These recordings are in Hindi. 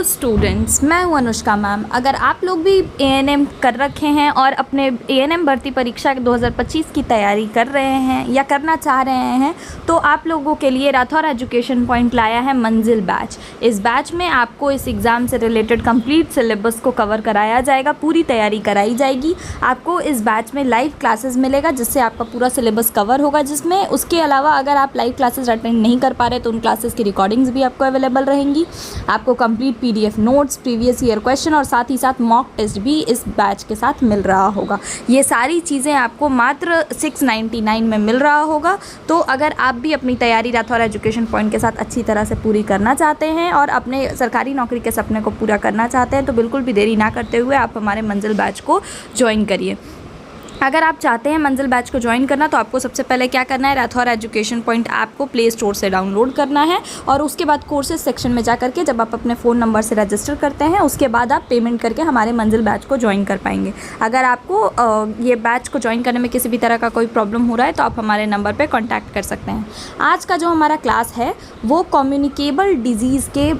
स्टूडेंट्स, मैं हूं अनुष्का मैम। अगर आप लोग भी एएनएम कर रखे हैं और अपने एएनएम भर्ती परीक्षा 2025 की तैयारी कर रहे हैं या करना चाह रहे हैं तो आप लोगों के लिए राठौर एजुकेशन पॉइंट लाया है मंजिल बैच। इस बैच में आपको इस एग्ज़ाम से रिलेटेड कंप्लीट सिलेबस को कवर कराया जाएगा, पूरी तैयारी कराई जाएगी। आपको इस बैच में लाइव क्लासेस मिलेगा जिससे आपका पूरा सिलेबस कवर होगा, जिसमें उसके अलावा अगर आप लाइव क्लासेस अटेंड नहीं कर पा रहे तो उन क्लासेस की रिकॉर्डिंग्स भी आपको अवेलेबल रहेंगी। आपको complete PDF notes, previous year question और साथ ही साथ मॉक टेस्ट भी इस बैच के साथ मिल रहा होगा। ये सारी चीज़ें आपको मात्र 699 में मिल रहा होगा। तो अगर आप भी अपनी तैयारी राठौर एजुकेशन पॉइंट के साथ अच्छी तरह से पूरी करना चाहते हैं और अपने सरकारी नौकरी के सपने को पूरा करना चाहते हैं तो बिल्कुल भी देरी ना करते हुए आप हमारे मंजिल बैच को ज्वाइन करिए। अगर आप चाहते हैं मंजिल बैच को ज्वाइन करना तो आपको सबसे पहले क्या करना है, राठौर एजुकेशन पॉइंट ऐप को प्ले स्टोर से डाउनलोड करना है और उसके बाद कोर्सेज सेक्शन में जा करके जब आप अपने फ़ोन नंबर से रजिस्टर करते हैं उसके बाद आप पेमेंट करके हमारे मंजिल बैच को ज्वाइन कर पाएंगे। अगर आपको ये बैच को ज्वाइन करने में किसी भी तरह का कोई प्रॉब्लम हो रहा है तो आप हमारे नंबर पर कॉन्टैक्ट कर सकते हैं। आज का जो हमारा क्लास है वो कम्युनिकेबल डिजीज़ के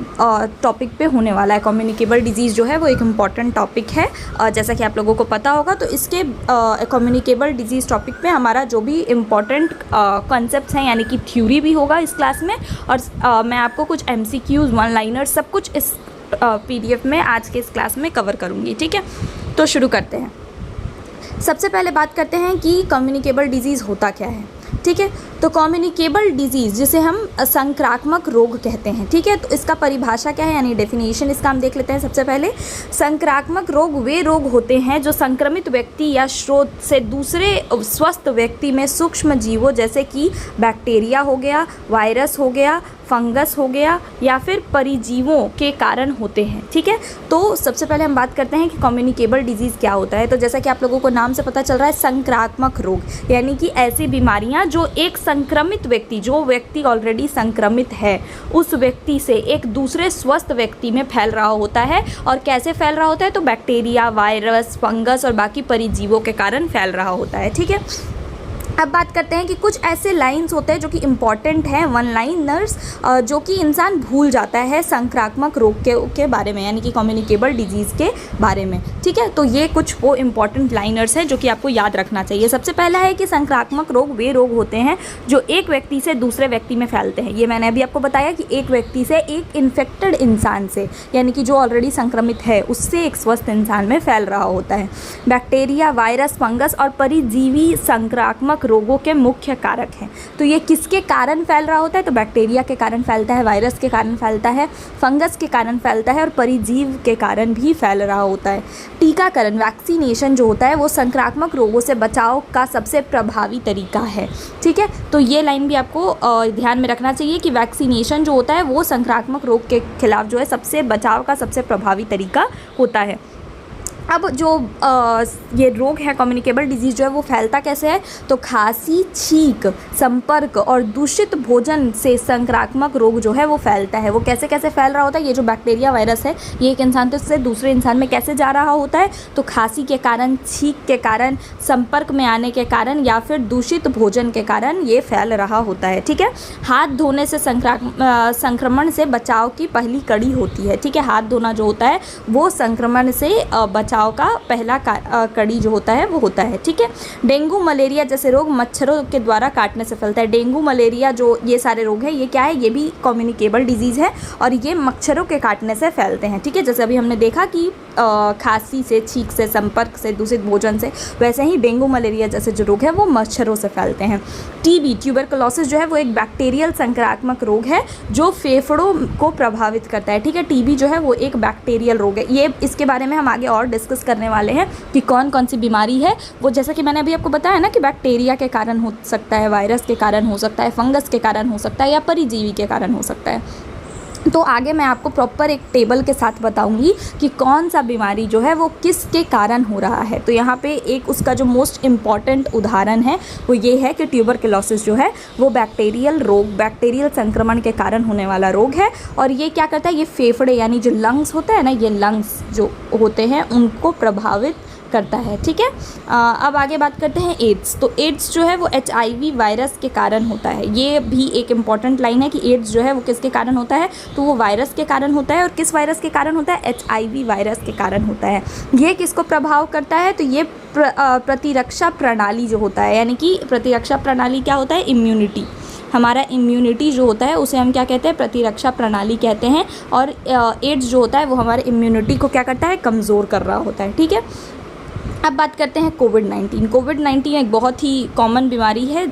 टॉपिक पर होने वाला है। कम्युनिकेबल डिजीज़ जो है वो एक इम्पॉर्टेंट टॉपिक है, जैसा कि आप लोगों को पता होगा। तो इसके कम्युनिकेबल डिजीज़ टॉपिक पे हमारा जो भी इम्पॉर्टेंट कॉन्सेप्ट्स हैं यानी कि थ्योरी भी होगा इस क्लास में और मैं आपको कुछ एमसीक्यूज़, वन लाइनर सब कुछ इस पीडीएफ में आज के इस क्लास में कवर करूँगी। ठीक है, तो शुरू करते हैं। सबसे पहले बात करते हैं कि कम्युनिकेबल डिजीज़ होता क्या है। ठीक है, तो कम्युनिकेबल डिजीज़ जिसे हम संक्रामक रोग कहते हैं। ठीक है, तो इसका परिभाषा क्या है यानी डेफिनेशन इसका हम देख लेते हैं। सबसे पहले संक्रामक रोग वे रोग होते हैं जो संक्रमित व्यक्ति या स्रोत से दूसरे स्वस्थ व्यक्ति में सूक्ष्म जीवों जैसे कि बैक्टीरिया हो गया, वायरस हो गया, फंगस हो गया या फिर परिजीवों के कारण होते हैं। ठीक है, तो सबसे पहले हम बात करते हैं कि कम्युनिकेबल डिजीज़ क्या होता है। तो जैसा कि आप लोगों को नाम से पता चल रहा है, संक्रामक रोग यानी कि ऐसी बीमारियां जो एक संक्रमित व्यक्ति, जो व्यक्ति ऑलरेडी संक्रमित है उस व्यक्ति से एक दूसरे स्वस्थ व्यक्ति में फैल रहा होता है। और कैसे फैल रहा होता है, तो बैक्टीरिया, वायरस, फंगस और बाकी परिजीवों के कारण फैल रहा होता है। ठीक है, अब बात करते हैं कि कुछ ऐसे लाइंस होते हैं जो कि इम्पॉर्टेंट हैं, वन लाइनर्स, जो कि इंसान भूल जाता है संक्रामक रोग के बारे में यानी कि कम्युनिकेबल डिजीज़ के बारे में। ठीक है, तो ये कुछ वो इम्पॉर्टेंट लाइनर्स हैं जो कि आपको याद रखना चाहिए। सबसे पहला है कि संक्रामक रोग वे रोग होते हैं जो एक व्यक्ति से दूसरे व्यक्ति में फैलते हैं। ये मैंने अभी आपको बताया कि एक व्यक्ति से एक इन्फेक्टेड इंसान से यानी कि जो ऑलरेडी संक्रमित है उससे एक स्वस्थ इंसान में फैल रहा होता है। बैक्टीरिया, वायरस, फंगस और परिजीवी संक्रामक रोगों के मुख्य कारक हैं। तो ये किसके कारण फैल रहा होता है, तो बैक्टीरिया के कारण फैलता है, वायरस के कारण फैलता है, फंगस के कारण फैलता है और परिजीव के कारण भी फैल रहा होता है। टीकाकरण, वैक्सीनेशन जो होता है वो संक्रामक रोगों से बचाव का सबसे प्रभावी तरीका है। ठीक है, तो ये लाइन भी आपको ध्यान में रखना चाहिए कि वैक्सीनेशन जो होता है वो संक्रामक रोग के खिलाफ जो है सबसे बचाव का सबसे प्रभावी तरीका होता है। अब जो ये रोग है कम्युनिकेबल डिजीज़ जो है वो फैलता कैसे है, तो खांसी, छींक, संपर्क और दूषित भोजन से संक्रामक रोग जो है वो फैलता है। वो कैसे कैसे फैल रहा होता है, ये जो बैक्टीरिया, वायरस है ये एक इंसान से दूसरे इंसान में कैसे जा रहा होता है, तो खांसी के कारण, छींक के कारण, संपर्क में आने के कारण या फिर दूषित भोजन के कारण ये फैल रहा होता है। ठीक है, हाथ धोने से संक्रमण से बचाव की पहली कड़ी होती है। ठीक है, हाथ धोना जो होता है वो संक्रमण से बचाव का पहला कड़ी जो होता है वो होता है। ठीक है, डेंगू, मलेरिया जैसे रोग मच्छरों के द्वारा काटने से फैलता है। डेंगू, मलेरिया जो ये सारे रोग हैं ये क्या है, ये भी कम्युनिकेबल डिजीज़ है और ये मच्छरों के काटने से फैलते हैं। ठीक है, जैसे अभी हमने देखा कि खांसी से, छींक से, संपर्क से, दूषित भोजन से, वैसे ही डेंगू, मलेरिया जैसे जो रोग है वो मच्छरों से फैलते हैं। टीबी, ट्यूबरकुलोसिस जो है वो एक बैक्टीरियल संक्रामक रोग है जो फेफड़ों को प्रभावित करता है। ठीक है, टीबी जो है वो एक बैक्टीरियल रोग है। ये इसके बारे में हम आगे और डिस्कस करने वाले हैं कि कौन कौन सी बीमारी है वो, जैसा कि मैंने अभी आपको बताया ना कि बैक्टीरिया के कारण हो सकता है, वायरस के कारण हो सकता है, फंगस के कारण हो सकता है या परिजीवी के कारण हो सकता है। तो आगे मैं आपको प्रॉपर एक टेबल के साथ बताऊंगी कि कौन सा बीमारी जो है वो किसके कारण हो रहा है। तो यहाँ पे एक उसका जो मोस्ट इम्पॉर्टेंट उदाहरण है वो ये है कि ट्यूबरकुलोसिस जो है वो बैक्टीरियल रोग, बैक्टीरियल संक्रमण के कारण होने वाला रोग है। और ये क्या करता है, ये फेफड़े यानी जो लंग्स होता है ना, ये लंग्स जो होते हैं उनको प्रभावित करता है। ठीक है, अब आगे बात करते हैं एड्स। तो एड्स जो है वो HIV वायरस के कारण होता है। ये भी एक इम्पॉर्टेंट लाइन है कि एड्स जो है वो किसके कारण होता है, तो वो वायरस के कारण होता है। और किस वायरस के कारण होता है, HIV वायरस के कारण होता है। ये किसको प्रभाव करता है, तो ये प्रतिरक्षा प्रणाली जो होता है, यानी कि प्रतिरक्षा प्रणाली क्या होता है, इम्यूनिटी। हमारा इम्यूनिटी जो होता है उसे हम क्या कहते हैं, प्रतिरक्षा प्रणाली कहते हैं। और एड्स जो होता है वो हमारे इम्यूनिटी को क्या करता है, कमज़ोर कर रहा होता है। ठीक है, अब बात करते हैं कोविड-19। कोविड-19 एक बहुत ही कॉमन बीमारी है।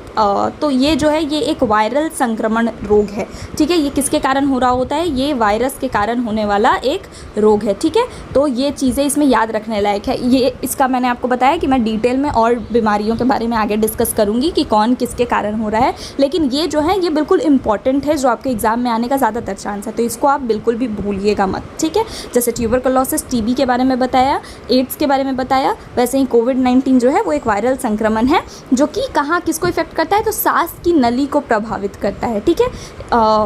तो ये जो है ये एक वायरल संक्रमण रोग है। ठीक है, ये किसके कारण हो रहा होता है, ये वायरस के कारण होने वाला एक रोग है। ठीक है, तो ये चीज़ें इसमें याद रखने लायक है। ये इसका मैंने आपको बताया कि मैं डिटेल में और बीमारियों के बारे में आगे डिस्कस करूँगी कि कौन किसके कारण हो रहा है, लेकिन ये जो है ये बिल्कुल इंपॉर्टेंट है, जो आपके एग्ज़ाम में आने का ज़्यादातर चांस है, तो इसको आप बिल्कुल भी भूलिएगा मत। ठीक है, जैसे ट्यूबरकुलोसिस TB के बारे में बताया, एड्स के बारे में बताया, वैसे ही कोविड-19 जो है वो एक वायरल संक्रमण है जो कि कहाँ किसको इफेक्ट करता है, तो सांस की नली को प्रभावित करता है। ठीक है,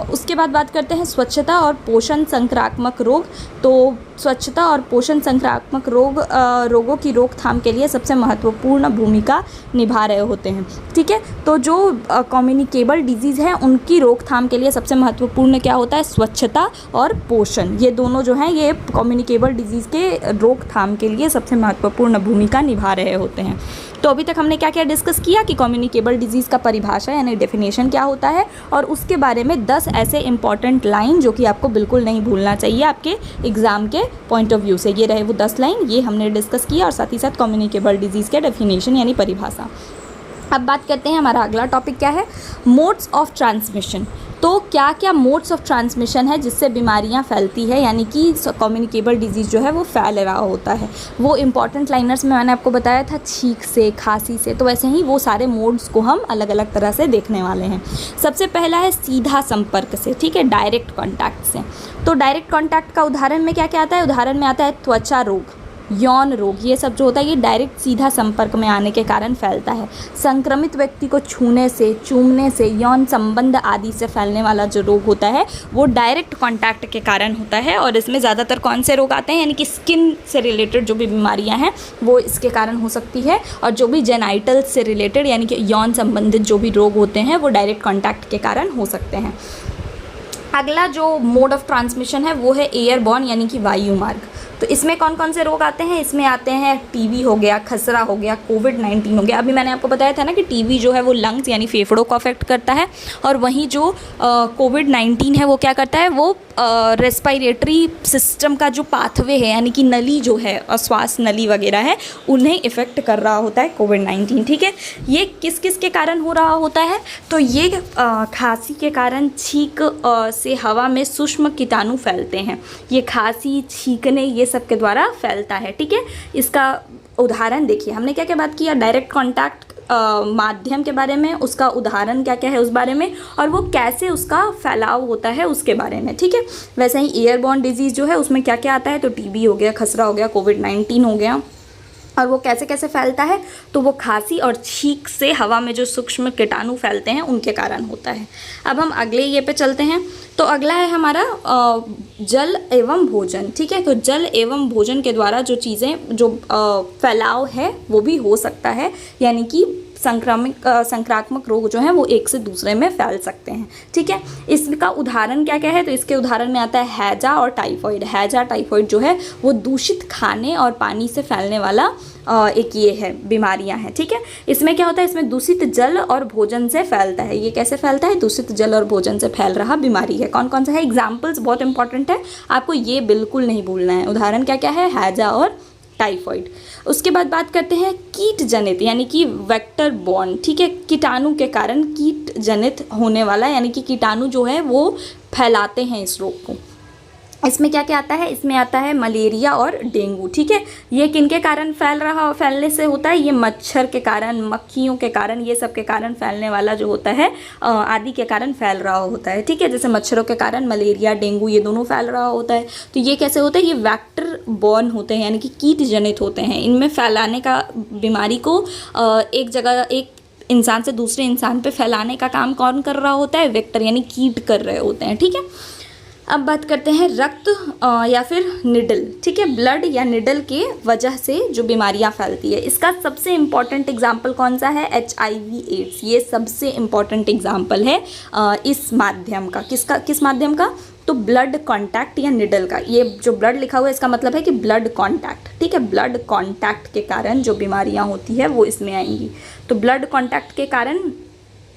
उसके बाद बात करते हैं स्वच्छता और पोषण संक्रामक रोग। तो स्वच्छता और पोषण संक्रामक रोगों की रोकथाम के लिए सबसे महत्वपूर्ण भूमिका निभा रहे होते हैं। ठीक है, तो जो कम्युनिकेबल डिजीज़ हैं उनकी रोकथाम के लिए सबसे महत्वपूर्ण क्या होता है, स्वच्छता और पोषण। ये दोनों जो हैं ये कम्युनिकेबल डिजीज़ के रोकथाम के लिए सबसे महत्वपूर्ण भूमिका निभा रहे होते हैं। तो अभी तक हमने क्या क्या डिस्कस किया कि कम्युनिकेबल डिजीज़ का परिभाषा यानी डेफिनेशन क्या होता है, और उसके बारे में 10 ऐसे इंपॉर्टेंट लाइन जो कि आपको बिल्कुल नहीं भूलना चाहिए आपके एग्ज़ाम के पॉइंट ऑफ व्यू से। ये रहे वो 10 लाइन, ये हमने डिस्कस किया, और साथ ही साथ कम्युनिकेबल डिजीज़ के डेफिनेशन यानी परिभाषा। अब बात करते हैं हमारा अगला टॉपिक क्या है, मोड्स ऑफ ट्रांसमिशन। तो क्या क्या मोड्स ऑफ ट्रांसमिशन है जिससे बीमारियां फैलती है, यानी कि कम्युनिकेबल डिजीज़ जो है वो फैल रहा होता है। वो इंपॉर्टेंट लाइनर्स में मैंने आपको बताया था, छींक से, खांसी से, तो वैसे ही वो सारे मोड्स को हम अलग अलग तरह से देखने वाले हैं। सबसे पहला है सीधा संपर्क से। ठीक है, डायरेक्ट कॉन्टैक्ट से। तो डायरेक्ट कॉन्टैक्ट का उदाहरण में क्या क्या आता है, उदाहरण में आता है त्वचा रोग, यौन रोग, ये सब जो होता है ये डायरेक्ट सीधा संपर्क में आने के कारण फैलता है। संक्रमित व्यक्ति को छूने से, चूमने से, यौन संबंध आदि से फैलने वाला जो रोग होता है वो डायरेक्ट कांटेक्ट के कारण होता है। और इसमें ज़्यादातर कौन से रोग आते हैं, यानी कि स्किन से रिलेटेड जो भी बीमारियां हैं वो इसके कारण हो सकती है, और जो भी जेनाइटल से रिलेटेड यानी कि यौन संबंधित जो भी रोग होते हैं वो डायरेक्ट कॉन्टैक्ट के कारण हो सकते हैं। अगला जो मोड ऑफ ट्रांसमिशन है वो है एयरबॉर्न यानी कि वायु मार्ग। तो इसमें कौन कौन से रोग आते हैं, इसमें आते हैं TB हो गया, खसरा हो गया, कोविड-19 हो गया। अभी मैंने आपको बताया था ना कि TB जो है वो लंग्स यानी फेफड़ों को अफेक्ट करता है, और वहीं जो कोविड-19 है वो क्या करता है, वो रेस्पिरेटरी सिस्टम का जो पाथवे है यानी कि नली जो है, श्वास नली वगैरह है, उन्हें इफ़ेक्ट कर रहा होता है कोविड-19। ठीक है, ये किस किस के कारण हो रहा होता है, तो ये खांसी के कारण, छींक से हवा में सूक्ष्म कीटाणु फैलते हैं। ये खांसी, छींकने, ये सब के द्वारा फैलता है। ठीक है, इसका उदाहरण देखिए, हमने क्या क्या बात किया, डायरेक्ट कॉन्टैक्ट माध्यम के बारे में, उसका उदाहरण क्या क्या है उस बारे में, और वो कैसे उसका फैलाव होता है उसके बारे में। ठीक है, वैसे ही एयरबॉर्न डिजीज़ जो है उसमें क्या क्या आता है, तो TB हो गया, खसरा हो गया, कोविड-19 हो गया, और वो कैसे कैसे फैलता है, तो वो खांसी और छींक से हवा में जो सूक्ष्म कीटाणु फैलते हैं उनके कारण होता है। अब हम अगले ये पे चलते हैं। तो अगला है हमारा जल एवं भोजन। ठीक है, तो जल एवं भोजन के द्वारा जो चीज़ें जो फैलाव है वो भी हो सकता है, यानी कि संक्रामक रोग जो हैं वो एक से दूसरे में फैल सकते हैं। ठीक है, इसका उदाहरण क्या क्या है, तो इसके उदाहरण में आता है हैजा और टाइफॉइड। हैजा, टाइफॉइड जो है वो दूषित खाने और पानी से फैलने वाला एक ये है, बीमारियां हैं। ठीक है, इसमें क्या होता है, इसमें दूषित जल और भोजन से फैलता है। ये कैसे फैलता है, दूषित जल और भोजन से फैल रहा बीमारी है। कौन कौन सा है, एग्जाम्पल्स बहुत इंपॉर्टेंट है, आपको ये बिल्कुल नहीं भूलना है। उदाहरण क्या क्या है, हैजा और टाइफॉइड। उसके बाद बात करते हैं कीट जनित यानी कि वेक्टर बॉर्न। ठीक है, कीटाणु के कारण कीट जनित होने वाला, यानी कि कीटाणु जो है वो फैलाते हैं इस रोग को। इसमें क्या क्या आता है, इसमें आता है मलेरिया और डेंगू। ठीक है, ये किनके कारण फैलने से होता है, ये मच्छर के कारण, मक्खियों के कारण, ये सब के कारण फैलने वाला जो होता है आदि के कारण फैल रहा होता है। ठीक है, जैसे मच्छरों के कारण मलेरिया, डेंगू ये दोनों फैल रहा होता है। तो ये कैसे होता है, ये वेक्टर बॉर्न होते हैं यानी कि कीट जनित होते हैं। इनमें फैलाने का, बीमारी को एक जगह एक इंसान से दूसरे इंसान पे फैलाने का काम कौन कर रहा होता है, वेक्टर यानी कीट कर रहे होते हैं। ठीक है, अब बात करते हैं रक्त या फिर निडल, ठीक है, ब्लड या निडल के वजह से जो बीमारियां फैलती है। इसका सबसे इम्पॉर्टेंट एग्जाम्पल कौन सा है? HIV AIDS. ये सबसे इम्पॉर्टेंट एग्जाम्पल है इस माध्यम का। किस माध्यम का? तो ब्लड कांटेक्ट या निडल का। ये जो ब्लड लिखा हुआ है इसका मतलब है कि ब्लड कांटेक्ट, ठीक है, ब्लड कांटेक्ट के कारण जो बीमारियां होती है वो इसमें आएंगी। तो ब्लड कांटेक्ट के कारण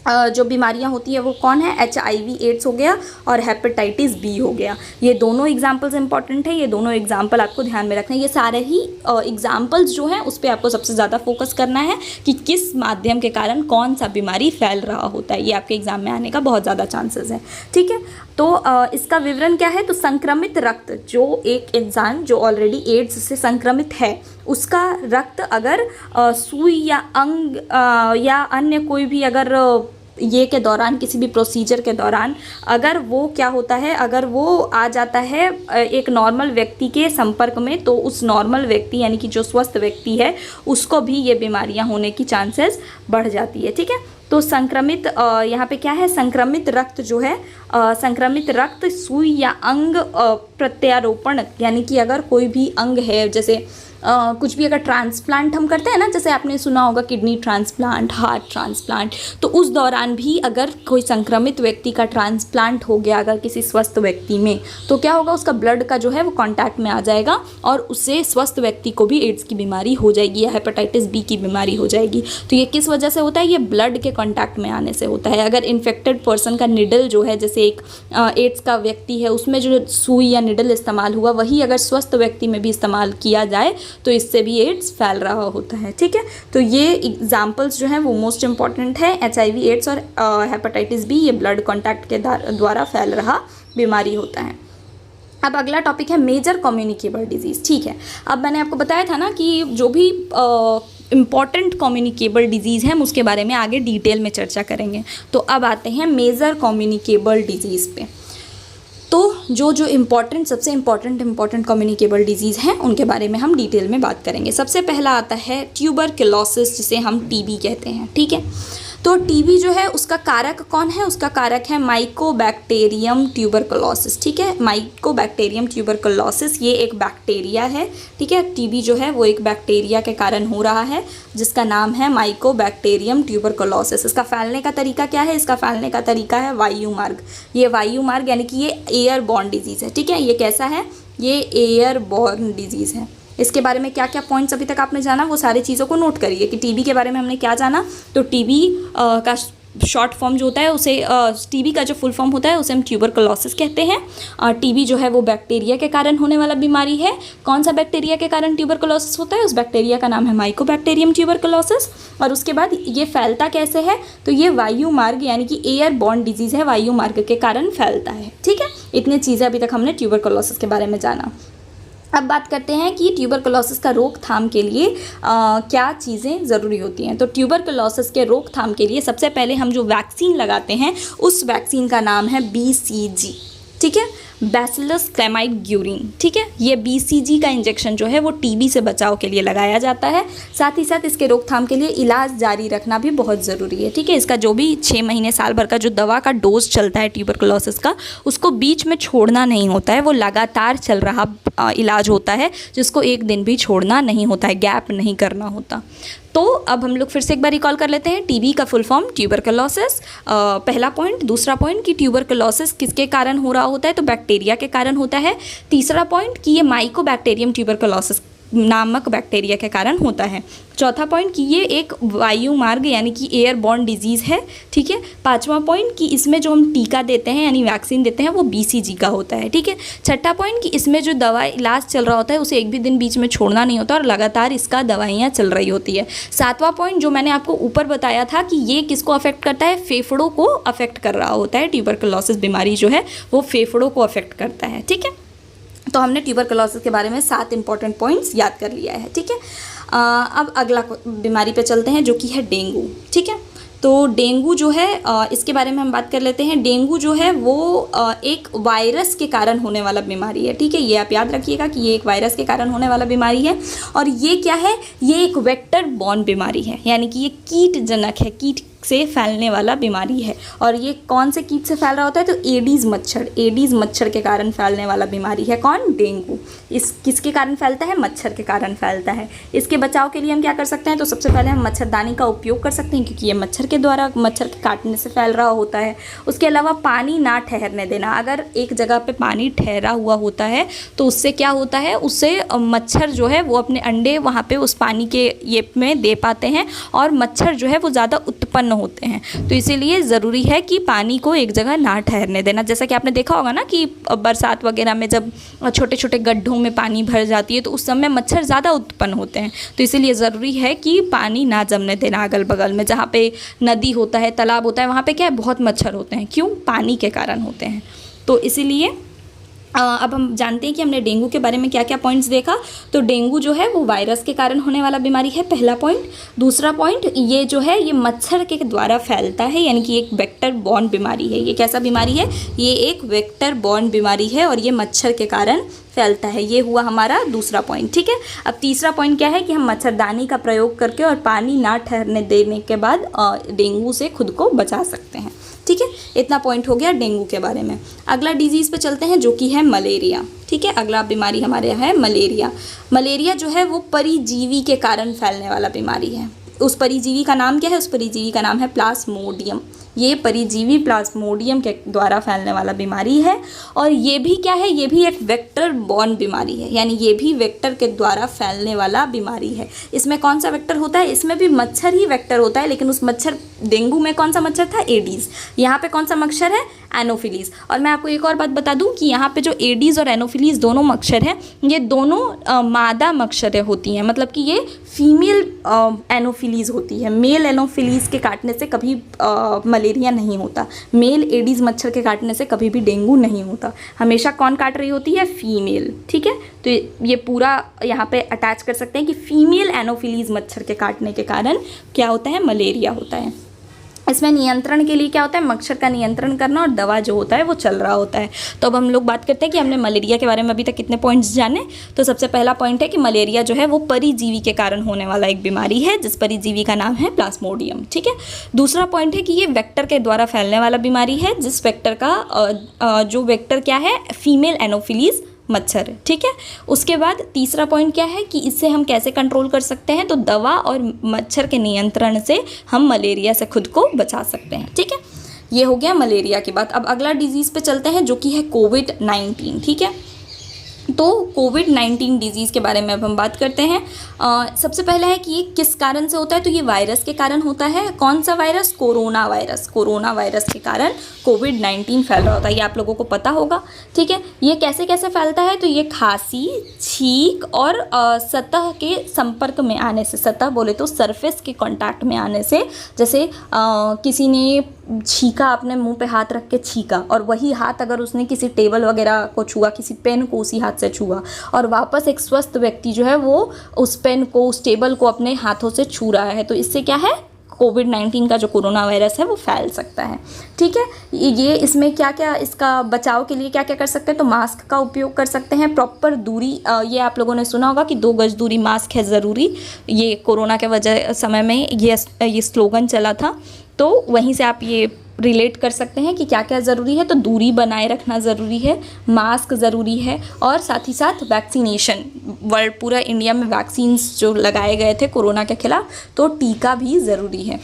जो बीमारियां होती है वो कौन है? HIV एड्स हो गया और हेपेटाइटिस B हो गया। ये दोनों एग्जाम्पल्स इंपॉर्टेंट है, ये दोनों एग्जाम्पल आपको ध्यान में रखना है। ये सारे ही एग्जाम्पल्स जो हैं उस पर आपको सबसे ज़्यादा फोकस करना है कि किस माध्यम के कारण कौन सा बीमारी फैल रहा होता है। ये आपके एग्जाम में आने का बहुत ज़्यादा चांसेस है, ठीक है। तो इसका विवरण क्या है? तो संक्रमित रक्त, जो एक इंसान जो ऑलरेडी एड्स से संक्रमित है उसका रक्त अगर सुई या अंग या अन्य कोई भी अगर ये के दौरान, किसी भी प्रोसीजर के दौरान अगर वो क्या होता है, अगर वो आ जाता है एक नॉर्मल व्यक्ति के संपर्क में, तो उस नॉर्मल व्यक्ति यानी कि जो स्वस्थ व्यक्ति है उसको भी ये बीमारियां होने की चांसेस बढ़ जाती है, ठीक है। तो संक्रमित यहाँ पे क्या है? संक्रमित रक्त जो है, संक्रमित रक्त सुई या अंग प्रत्यारोपण, यानी कि अगर कोई भी अंग है, जैसे कुछ भी अगर ट्रांसप्लांट हम करते हैं ना, जैसे आपने सुना होगा किडनी ट्रांसप्लांट, हार्ट ट्रांसप्लांट, तो उस दौरान भी अगर कोई संक्रमित व्यक्ति का ट्रांसप्लांट हो गया अगर किसी स्वस्थ व्यक्ति में, तो क्या होगा? उसका ब्लड का जो है वो कांटेक्ट में आ जाएगा और उससे स्वस्थ व्यक्ति को भी एड्स की बीमारी हो जाएगी या हेपेटाइटिस B की बीमारी हो जाएगी। तो ये किस वजह से होता है? ये ब्लड के कांटेक्ट में आने से होता है। अगर इन्फेक्टेड पर्सन का निडल जो है, जैसे एक एड्स का व्यक्ति है उसमें जो सुई या निडल इस्तेमाल हुआ, वही अगर स्वस्थ व्यक्ति में भी इस्तेमाल किया जाए तो इससे भी एड्स फैल रहा होता है, ठीक है। तो ये एग्जाम्पल्स जो हैं वो मोस्ट इंपॉर्टेंट है। HIV एड्स और हेपेटाइटिस B ये ब्लड कांटेक्ट के द्वारा फैल रहा बीमारी होता है। अब अगला टॉपिक है मेजर कम्युनिकेबल डिजीज़, ठीक है। अब मैंने आपको बताया था ना कि जो भी इम्पॉर्टेंट कम्युनिकेबल डिजीज़ है हम उसके बारे में आगे डिटेल में चर्चा करेंगे। तो अब आते हैं मेजर कम्युनिकेबल डिजीज़ पे। तो जो इम्पॉर्टेंट, सबसे इम्पॉर्टेंट कम्युनिकेबल डिजीज़ हैं उनके बारे में हम डिटेल में बात करेंगे। सबसे पहला आता है ट्यूबरक्लोसिस, जिसे हम TB कहते हैं, ठीक है। तो TB जो है उसका कारक कौन है? उसका कारक है माइकोबैक्टीरियम ट्यूबरकुलोसिस, ठीक है। माइकोबैक्टीरियम ट्यूबरकुलोसिस ये एक बैक्टीरिया है, ठीक है। TB जो है वो एक बैक्टीरिया के कारण हो रहा है जिसका नाम है माइकोबैक्टीरियम ट्यूबरकुलोसिस। इसका फैलने का तरीका क्या है? इसका फैलने का तरीका है वायुमार्ग। ये वायुमार्ग यानी कि ये एयरबॉर्न डिजीज़ है, ठीक है। ये कैसा है? ये एयरबॉर्न डिजीज़ है। इसके बारे में क्या क्या पॉइंट्स अभी तक आपने जाना वो सारी चीज़ों को नोट करिए कि TB के बारे में हमने क्या जाना। तो TB का शॉर्ट फॉर्म जो होता है उसे TB का जो फुल फॉर्म होता है उसे हम ट्यूबरकुलोसिस कहते हैं। TB जो है वो बैक्टीरिया के कारण होने वाला बीमारी है। कौन सा बैक्टीरिया के कारण ट्यूबरकुलोसिस होता है? उस बैक्टीरिया का नाम है माइकोबैक्टीरियम ट्यूबरकुलोसिस। और उसके बाद ये फैलता कैसे है? तो ये वायुमार्ग यानी कि एयरबॉर्न डिजीज़ है, वायुमार्ग के कारण फैलता है, ठीक है। इतनी चीज़ें अभी तक हमने ट्यूबरकुलोसिस के बारे में जाना। अब बात करते हैं कि ट्यूबरकुलोसिस का रोकथाम के लिए क्या चीज़ें ज़रूरी होती हैं। तो ट्यूबरकुलोसिस के रोकथाम के लिए सबसे पहले हम जो वैक्सीन लगाते हैं उस वैक्सीन का नाम है BCG, ठीक है, बैसिलस क्लैमाइड ग्यूरिन, ठीक है। ये BCG का इंजेक्शन जो है वो TB से बचाव के लिए लगाया जाता है। साथ ही साथ इसके रोकथाम के लिए इलाज जारी रखना भी बहुत ज़रूरी है, ठीक है। इसका जो भी 6 महीने साल भर का जो दवा का डोज चलता है ट्यूबरकुलोसिस का, उसको बीच में छोड़ना नहीं होता है, वो लगातार चल रहा इलाज होता है जिसको एक दिन भी छोड़ना नहीं होता है, गैप नहीं करना होता। तो अब हम लोग फिर से एक बार रिकॉल कर लेते हैं। TB का फुल फॉर्म ट्यूबरकुलोसिस, पहला पॉइंट। दूसरा पॉइंट कि ट्यूबरकुलोसिस किसके कारण हो रहा होता है? तो बैक्टीरिया के कारण होता है। तीसरा पॉइंट कि ये माइकोबैक्टीरियम ट्यूबरकुलोसिस नामक बैक्टीरिया के कारण होता है। चौथा पॉइंट कि ये एक वायुमार्ग यानी कि एयरबॉर्न डिजीज़ है, ठीक है। पांचवा पॉइंट कि इसमें जो हम टीका देते हैं यानी वैक्सीन देते हैं वो BCG का होता है, ठीक है। छठा पॉइंट कि इसमें जो दवा इलाज चल रहा होता है उसे एक भी दिन बीच में छोड़ना नहीं होता और लगातार इसका दवाइयाँ चल रही होती है। सातवां पॉइंट जो मैंने आपको ऊपर बताया था कि ये किसको अफेक्ट करता है? फेफड़ों को अफेक्ट कर रहा होता है। ट्यूबरकुलोसिस बीमारी जो है वो फेफड़ों को अफेक्ट करता है, ठीक है। तो हमने ट्यूबरकुलोसिस के बारे में 7 इंपॉर्टेंट पॉइंट्स याद कर लिया है, ठीक है। अब अगला बीमारी पे चलते हैं जो कि है डेंगू, ठीक है। तो डेंगू जो है इसके बारे में हम बात कर लेते हैं। डेंगू जो है वो एक वायरस के कारण होने वाला बीमारी है, ठीक है। ये आप याद रखिएगा कि ये एक वायरस के कारण होने वाला बीमारी है। और ये क्या है? ये एक वेक्टर बॉर्न बीमारी है, यानी कि ये कीटजनक है, कीट से फैलने वाला बीमारी है। और ये कौन से कीट से फैल रहा होता है? तो एडीज़ मच्छर, एडीज़ मच्छर के कारण फैलने वाला बीमारी है कौन? डेंगू। इस किसके कारण फैलता है? मच्छर के कारण फैलता है। इसके बचाव के लिए हम क्या कर सकते हैं? तो सबसे पहले हम मच्छरदानी का उपयोग कर सकते हैं, क्योंकि ये मच्छर के द्वारा, मच्छर के काटने से फैल रहा होता है। उसके अलावा पानी ना ठहरने देना। अगर एक जगह पे पानी ठहरा हुआ होता है तो उससे क्या होता है, उससे मच्छर जो है वो अपने अंडे वहाँ पे उस पानी के ये में दे पाते हैं और मच्छर जो है वो ज़्यादा उत्पन्न होते हैं। तो इसीलिए ज़रूरी है कि पानी को एक जगह ना ठहरने देना। जैसा कि आपने देखा होगा ना कि बरसात वगैरह में जब छोटे छोटे गड्ढों में पानी भर जाती है तो उस समय मच्छर ज़्यादा उत्पन्न होते हैं। तो इसीलिए ज़रूरी है कि पानी ना जमने देना अगल बगल में। जहाँ पे नदी होता है, तालाब होता है, वहाँ पे क्या है, बहुत मच्छर होते हैं। क्यों? पानी के कारण होते हैं। तो इसीलिए अब हम जानते हैं कि हमने डेंगू के बारे में क्या क्या पॉइंट्स देखा। तो डेंगू जो है वो वायरस के कारण होने वाला बीमारी है, पहला पॉइंट। दूसरा पॉइंट, ये जो है ये मच्छर के द्वारा फैलता है, यानी कि एक वेक्टर बॉर्न बीमारी है। ये कैसा बीमारी है? ये एक वेक्टर बॉर्न बीमारी है और ये मच्छर के कारण फैलता है। ये हुआ हमारा दूसरा पॉइंट, ठीक है। अब तीसरा पॉइंट क्या है कि हम मच्छरदानी का प्रयोग करके और पानी ना ठहरने देने के बाद डेंगू से खुद को बचा सकते हैं, ठीक है। इतना पॉइंट हो गया डेंगू के बारे में। अगला डिजीज़ पे चलते हैं जो कि है मलेरिया, ठीक है। अगला बीमारी हमारे यहाँ है मलेरिया। मलेरिया जो है वो परिजीवी के कारण फैलने वाला बीमारी है। उस परिजीवी का नाम क्या है? उस परिजीवी का नाम है प्लाज्मोडियम। ये परिजीवी प्लाज्मोडियम के द्वारा फैलने वाला बीमारी है और ये भी क्या है? ये भी एक वेक्टर बॉर्न बीमारी है, यानी ये भी वेक्टर के द्वारा फैलने वाला बीमारी है। इसमें कौन सा वेक्टर होता है? इसमें भी मच्छर ही वेक्टर होता है, लेकिन उस मच्छर, डेंगू में कौन सा मच्छर था? एडीज़। यहाँ पे कौन सा मच्छर है? एनोफिलीज़। और मैं आपको एक और बात बता दूं कि यहाँ पे जो एडीज़ और एनोफिलीज़ दोनों मच्छर हैं, ये दोनों मादा मच्छरें होती हैं, मतलब कि ये फीमेल एनोफिलीज़ होती है। मेल एनोफिलीज़ के काटने से कभी मलेरिया नहीं होता। मेल एडीज़ मच्छर के काटने से कभी भी डेंगू नहीं होता। हमेशा कौन काट रही होती है? फीमेल, ठीक है। तो ये पूरा यहाँ पे अटैच कर सकते हैं कि फीमेल एनोफिलीज़ मच्छर के काटने के कारण क्या होता है? मलेरिया होता है। इसमें नियंत्रण के लिए क्या होता है? मच्छर का नियंत्रण करना और दवा जो होता है वो चल रहा होता है। तो अब हम लोग बात करते हैं कि हमने मलेरिया के बारे में अभी तक कितने पॉइंट्स जाने। तो सबसे पहला पॉइंट है कि मलेरिया जो है वो परिजीवी के कारण होने वाला एक बीमारी है, जिस परिजीवी का नाम है प्लाज्मोडियम, ठीक है। दूसरा पॉइंट है कि ये वेक्टर के द्वारा फैलने वाला बीमारी है, जिस वेक्टर का जो वेक्टर क्या है? फीमेल एनोफिलीज़ मच्छर, ठीक है। उसके बाद तीसरा पॉइंट क्या है कि इससे हम कैसे कंट्रोल कर सकते हैं? तो दवा और मच्छर के नियंत्रण से हम मलेरिया से खुद को बचा सकते हैं, ठीक है। ये हो गया मलेरिया की बात। अब अगला डिजीज़ पे चलते हैं जो कि है कोविड-19, ठीक है। तो कोविड-19 डिजीज़ के बारे में अब हम बात करते हैं। सबसे पहले है कि ये किस कारण से होता है? तो ये वायरस के कारण होता है। कौन सा virus? Corona virus. Corona virus के कारण कोविड-19 फैल रहा होता है, ये आप लोगों को पता होगा, ठीक है। ये कैसे कैसे फैलता है? तो ये खांसी, छींक और सतह के संपर्क में आने से, सतह बोले तो सरफेस के कांटेक्ट में आने से, जैसे किसी ने छींका, अपने मुंह पे हाथ रख के छींका और वही हाथ अगर उसने किसी टेबल वगैरह को छुआ, किसी पेन को उसी हाथ से छुआ और वापस एक स्वस्थ व्यक्ति जो है वो उस पेन को, उस टेबल को अपने हाथों से छू रहा है, तो इससे क्या है? कोविड-19 का जो कोरोना वायरस है वो फैल सकता है, ठीक है। ये इसमें क्या क्या, इसका बचाव के लिए क्या क्या कर सकते हैं? तो मास्क का उपयोग कर सकते हैं, प्रॉपर दूरी, ये आप लोगों ने सुना होगा कि 2 गज दूरी मास्क है ज़रूरी। ये कोरोना के वजह समय में ये स्लोगन चला था, तो वहीं से आप ये रिलेट कर सकते हैं कि क्या क्या ज़रूरी है। तो दूरी बनाए रखना ज़रूरी है, मास्क ज़रूरी है और साथ ही साथ वैक्सीनेशन, वर्ल्ड पूरा इंडिया में वैक्सीन्स जो लगाए गए थे कोरोना के खिलाफ, तो टीका भी ज़रूरी है।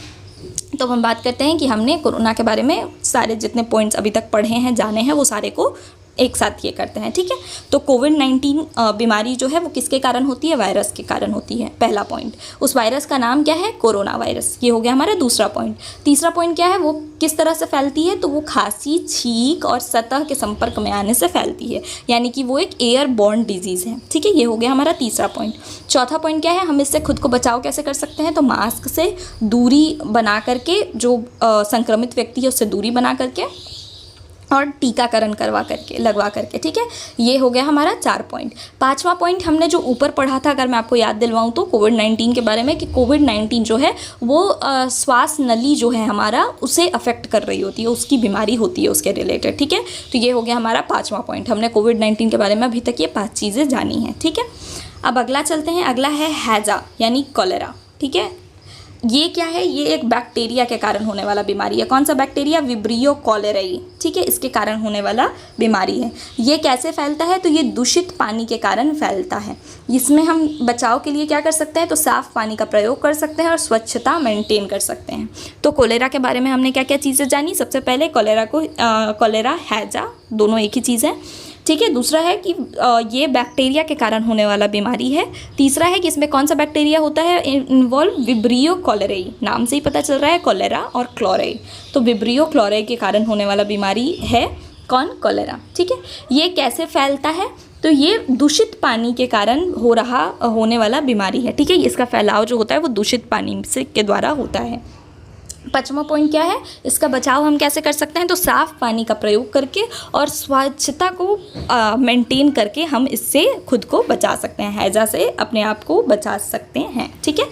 तो हम बात करते हैं कि हमने कोरोना के बारे में सारे जितने पॉइंट्स अभी तक पढ़े हैं, जाने हैं, वो सारे को एक साथ ये करते हैं, ठीक है। तो कोविड-19 बीमारी जो है वो किसके कारण होती है? वायरस के कारण होती है, पहला पॉइंट। उस वायरस का नाम क्या है? Corona virus. ये हो गया हमारा दूसरा पॉइंट। तीसरा पॉइंट क्या है? वो किस तरह से फैलती है? तो वो खांसी, छींक और सतह के संपर्क में आने से फैलती है, यानी कि वो एक एयर बॉर्न डिजीज़ है, ठीक है। ये हो गया हमारा तीसरा पॉइंट। चौथा पॉइंट क्या है? हम इससे खुद को बचाव कैसे कर सकते हैं? तो मास्क से दूरी बना करके, जो संक्रमित व्यक्ति है उससे दूरी बना करके और टीकाकरण लगवा करके, ठीक है। ये हो गया हमारा 4 पॉइंट। 5वां पॉइंट हमने जो ऊपर पढ़ा था, अगर मैं आपको याद दिलवाऊं तो कोविड-19 के बारे में, कि कोविड-19 जो है वो श्वास नली जो है हमारा, उसे अफेक्ट कर रही होती है, उसकी बीमारी होती है उसके रिलेटेड, ठीक है। तो ये हो गया हमारा 5वां पॉइंट। हमने कोविड-19 के बारे में अभी तक ये 5 चीज़ें जानी हैं, ठीक है। अब अगला चलते हैं। अगला है हैजा यानी कॉलेरा, ठीक है। ये क्या है, ये एक बैक्टीरिया के कारण होने वाला बीमारी है। कौन सा बैक्टीरिया, विब्रियो कॉलेराई, ठीक है, इसके कारण होने वाला बीमारी है। ये कैसे फैलता है, तो ये दूषित पानी के कारण फैलता है। इसमें हम बचाव के लिए क्या कर सकते हैं, तो साफ़ पानी का प्रयोग कर सकते हैं और स्वच्छता मेंटेन कर सकते हैं। तो कोलेरा के बारे में हमने क्या क्या चीज़ें जानी। सबसे पहले कोलेरा हैजा दोनों एक ही चीज़ है, ठीक है। दूसरा है कि ये बैक्टीरिया के कारण होने वाला बीमारी है। तीसरा है कि इसमें कौन सा बैक्टीरिया होता है इन्वॉल्व, विब्रियो कॉलेराई, नाम से ही पता चल रहा है कोलेरा और क्लोराई, तो विब्रियो क्लोराई के कारण होने वाला बीमारी है कौन, कोलेरा, ठीक है। ये कैसे फैलता है, तो ये दूषित पानी के कारण होने वाला बीमारी है, ठीक है। इसका फैलाव जो होता है वो दूषित पानी से के द्वारा होता है। 5वां पॉइंट क्या है, इसका बचाव हम कैसे कर सकते हैं, तो साफ़ पानी का प्रयोग करके और स्वच्छता को मेंटेन करके हम इससे खुद को बचा सकते हैं, हैजा से अपने आप को बचा सकते हैं, ठीक है।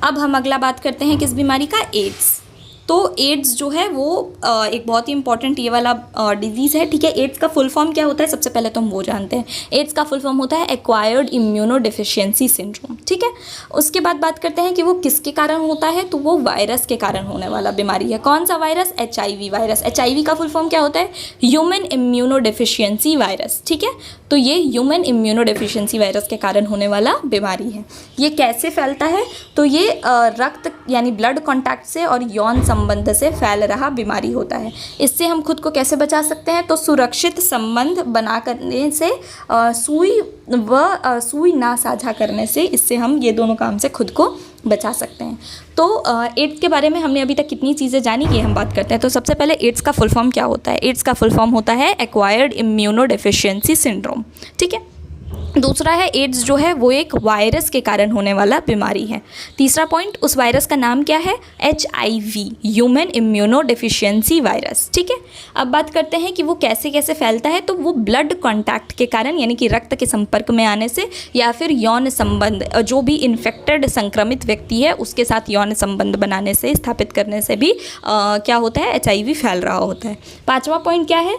अब हम अगला बात करते हैं किस बीमारी का, एड्स। तो एड्स जो है वो एक बहुत ही इंपॉर्टेंट ये वाला डिजीज़ है, ठीक है। एड्स का फुल फॉर्म क्या होता है, सबसे पहले तो हम वो जानते हैं। एड्स का फुल फॉर्म होता है एक्वायर्ड इम्यूनो डिफिशियंसी सिंड्रोम, ठीक है। उसके बाद बात करते हैं कि वो किसके कारण होता है, तो वो वायरस के कारण होने वाला बीमारी है। कौन सा वायरस, HIV वायरस। HIV का फुल फॉर्म क्या होता है, ह्यूमन इम्यूनो डिफिशियंसी वायरस, ठीक है। तो ये ह्यूमन इम्यूनो डिफिशियंसी वायरस के कारण होने वाला बीमारी है। ये कैसे फैलता है, तो ये रक्त यानी ब्लड कॉन्टैक्ट से और यौन संबंध से फैल रहा बीमारी होता है। इससे हम खुद को कैसे बचा सकते हैं, तो सुरक्षित संबंध बना करने से, सुई ना साझा करने से, इससे हम ये दोनों काम से खुद को बचा सकते हैं। तो एड्स के बारे में हमने अभी तक कितनी चीज़ें जानी, ये हम बात करते हैं। तो सबसे पहले एड्स का फुल फॉर्म क्या होता है, एड्स का फुल फॉर्म होता है एक्वायर्ड इम्यूनो डिफिशियंसी सिंड्रोम, ठीक है। दूसरा है एड्स जो है वो एक वायरस के कारण होने वाला बीमारी है। तीसरा पॉइंट, उस वायरस का नाम क्या है, HIV, human immuno deficiency virus, ठीक है। अब बात करते हैं कि वो कैसे कैसे फैलता है, तो वो ब्लड कांटेक्ट के कारण यानी कि रक्त के संपर्क में आने से, या फिर यौन संबंध, जो भी इन्फेक्टेड संक्रमित व्यक्ति है उसके साथ यौन संबंध बनाने से, स्थापित करने से भी क्या होता है, HIV फैल रहा होता है। 5वां पॉइंट क्या है,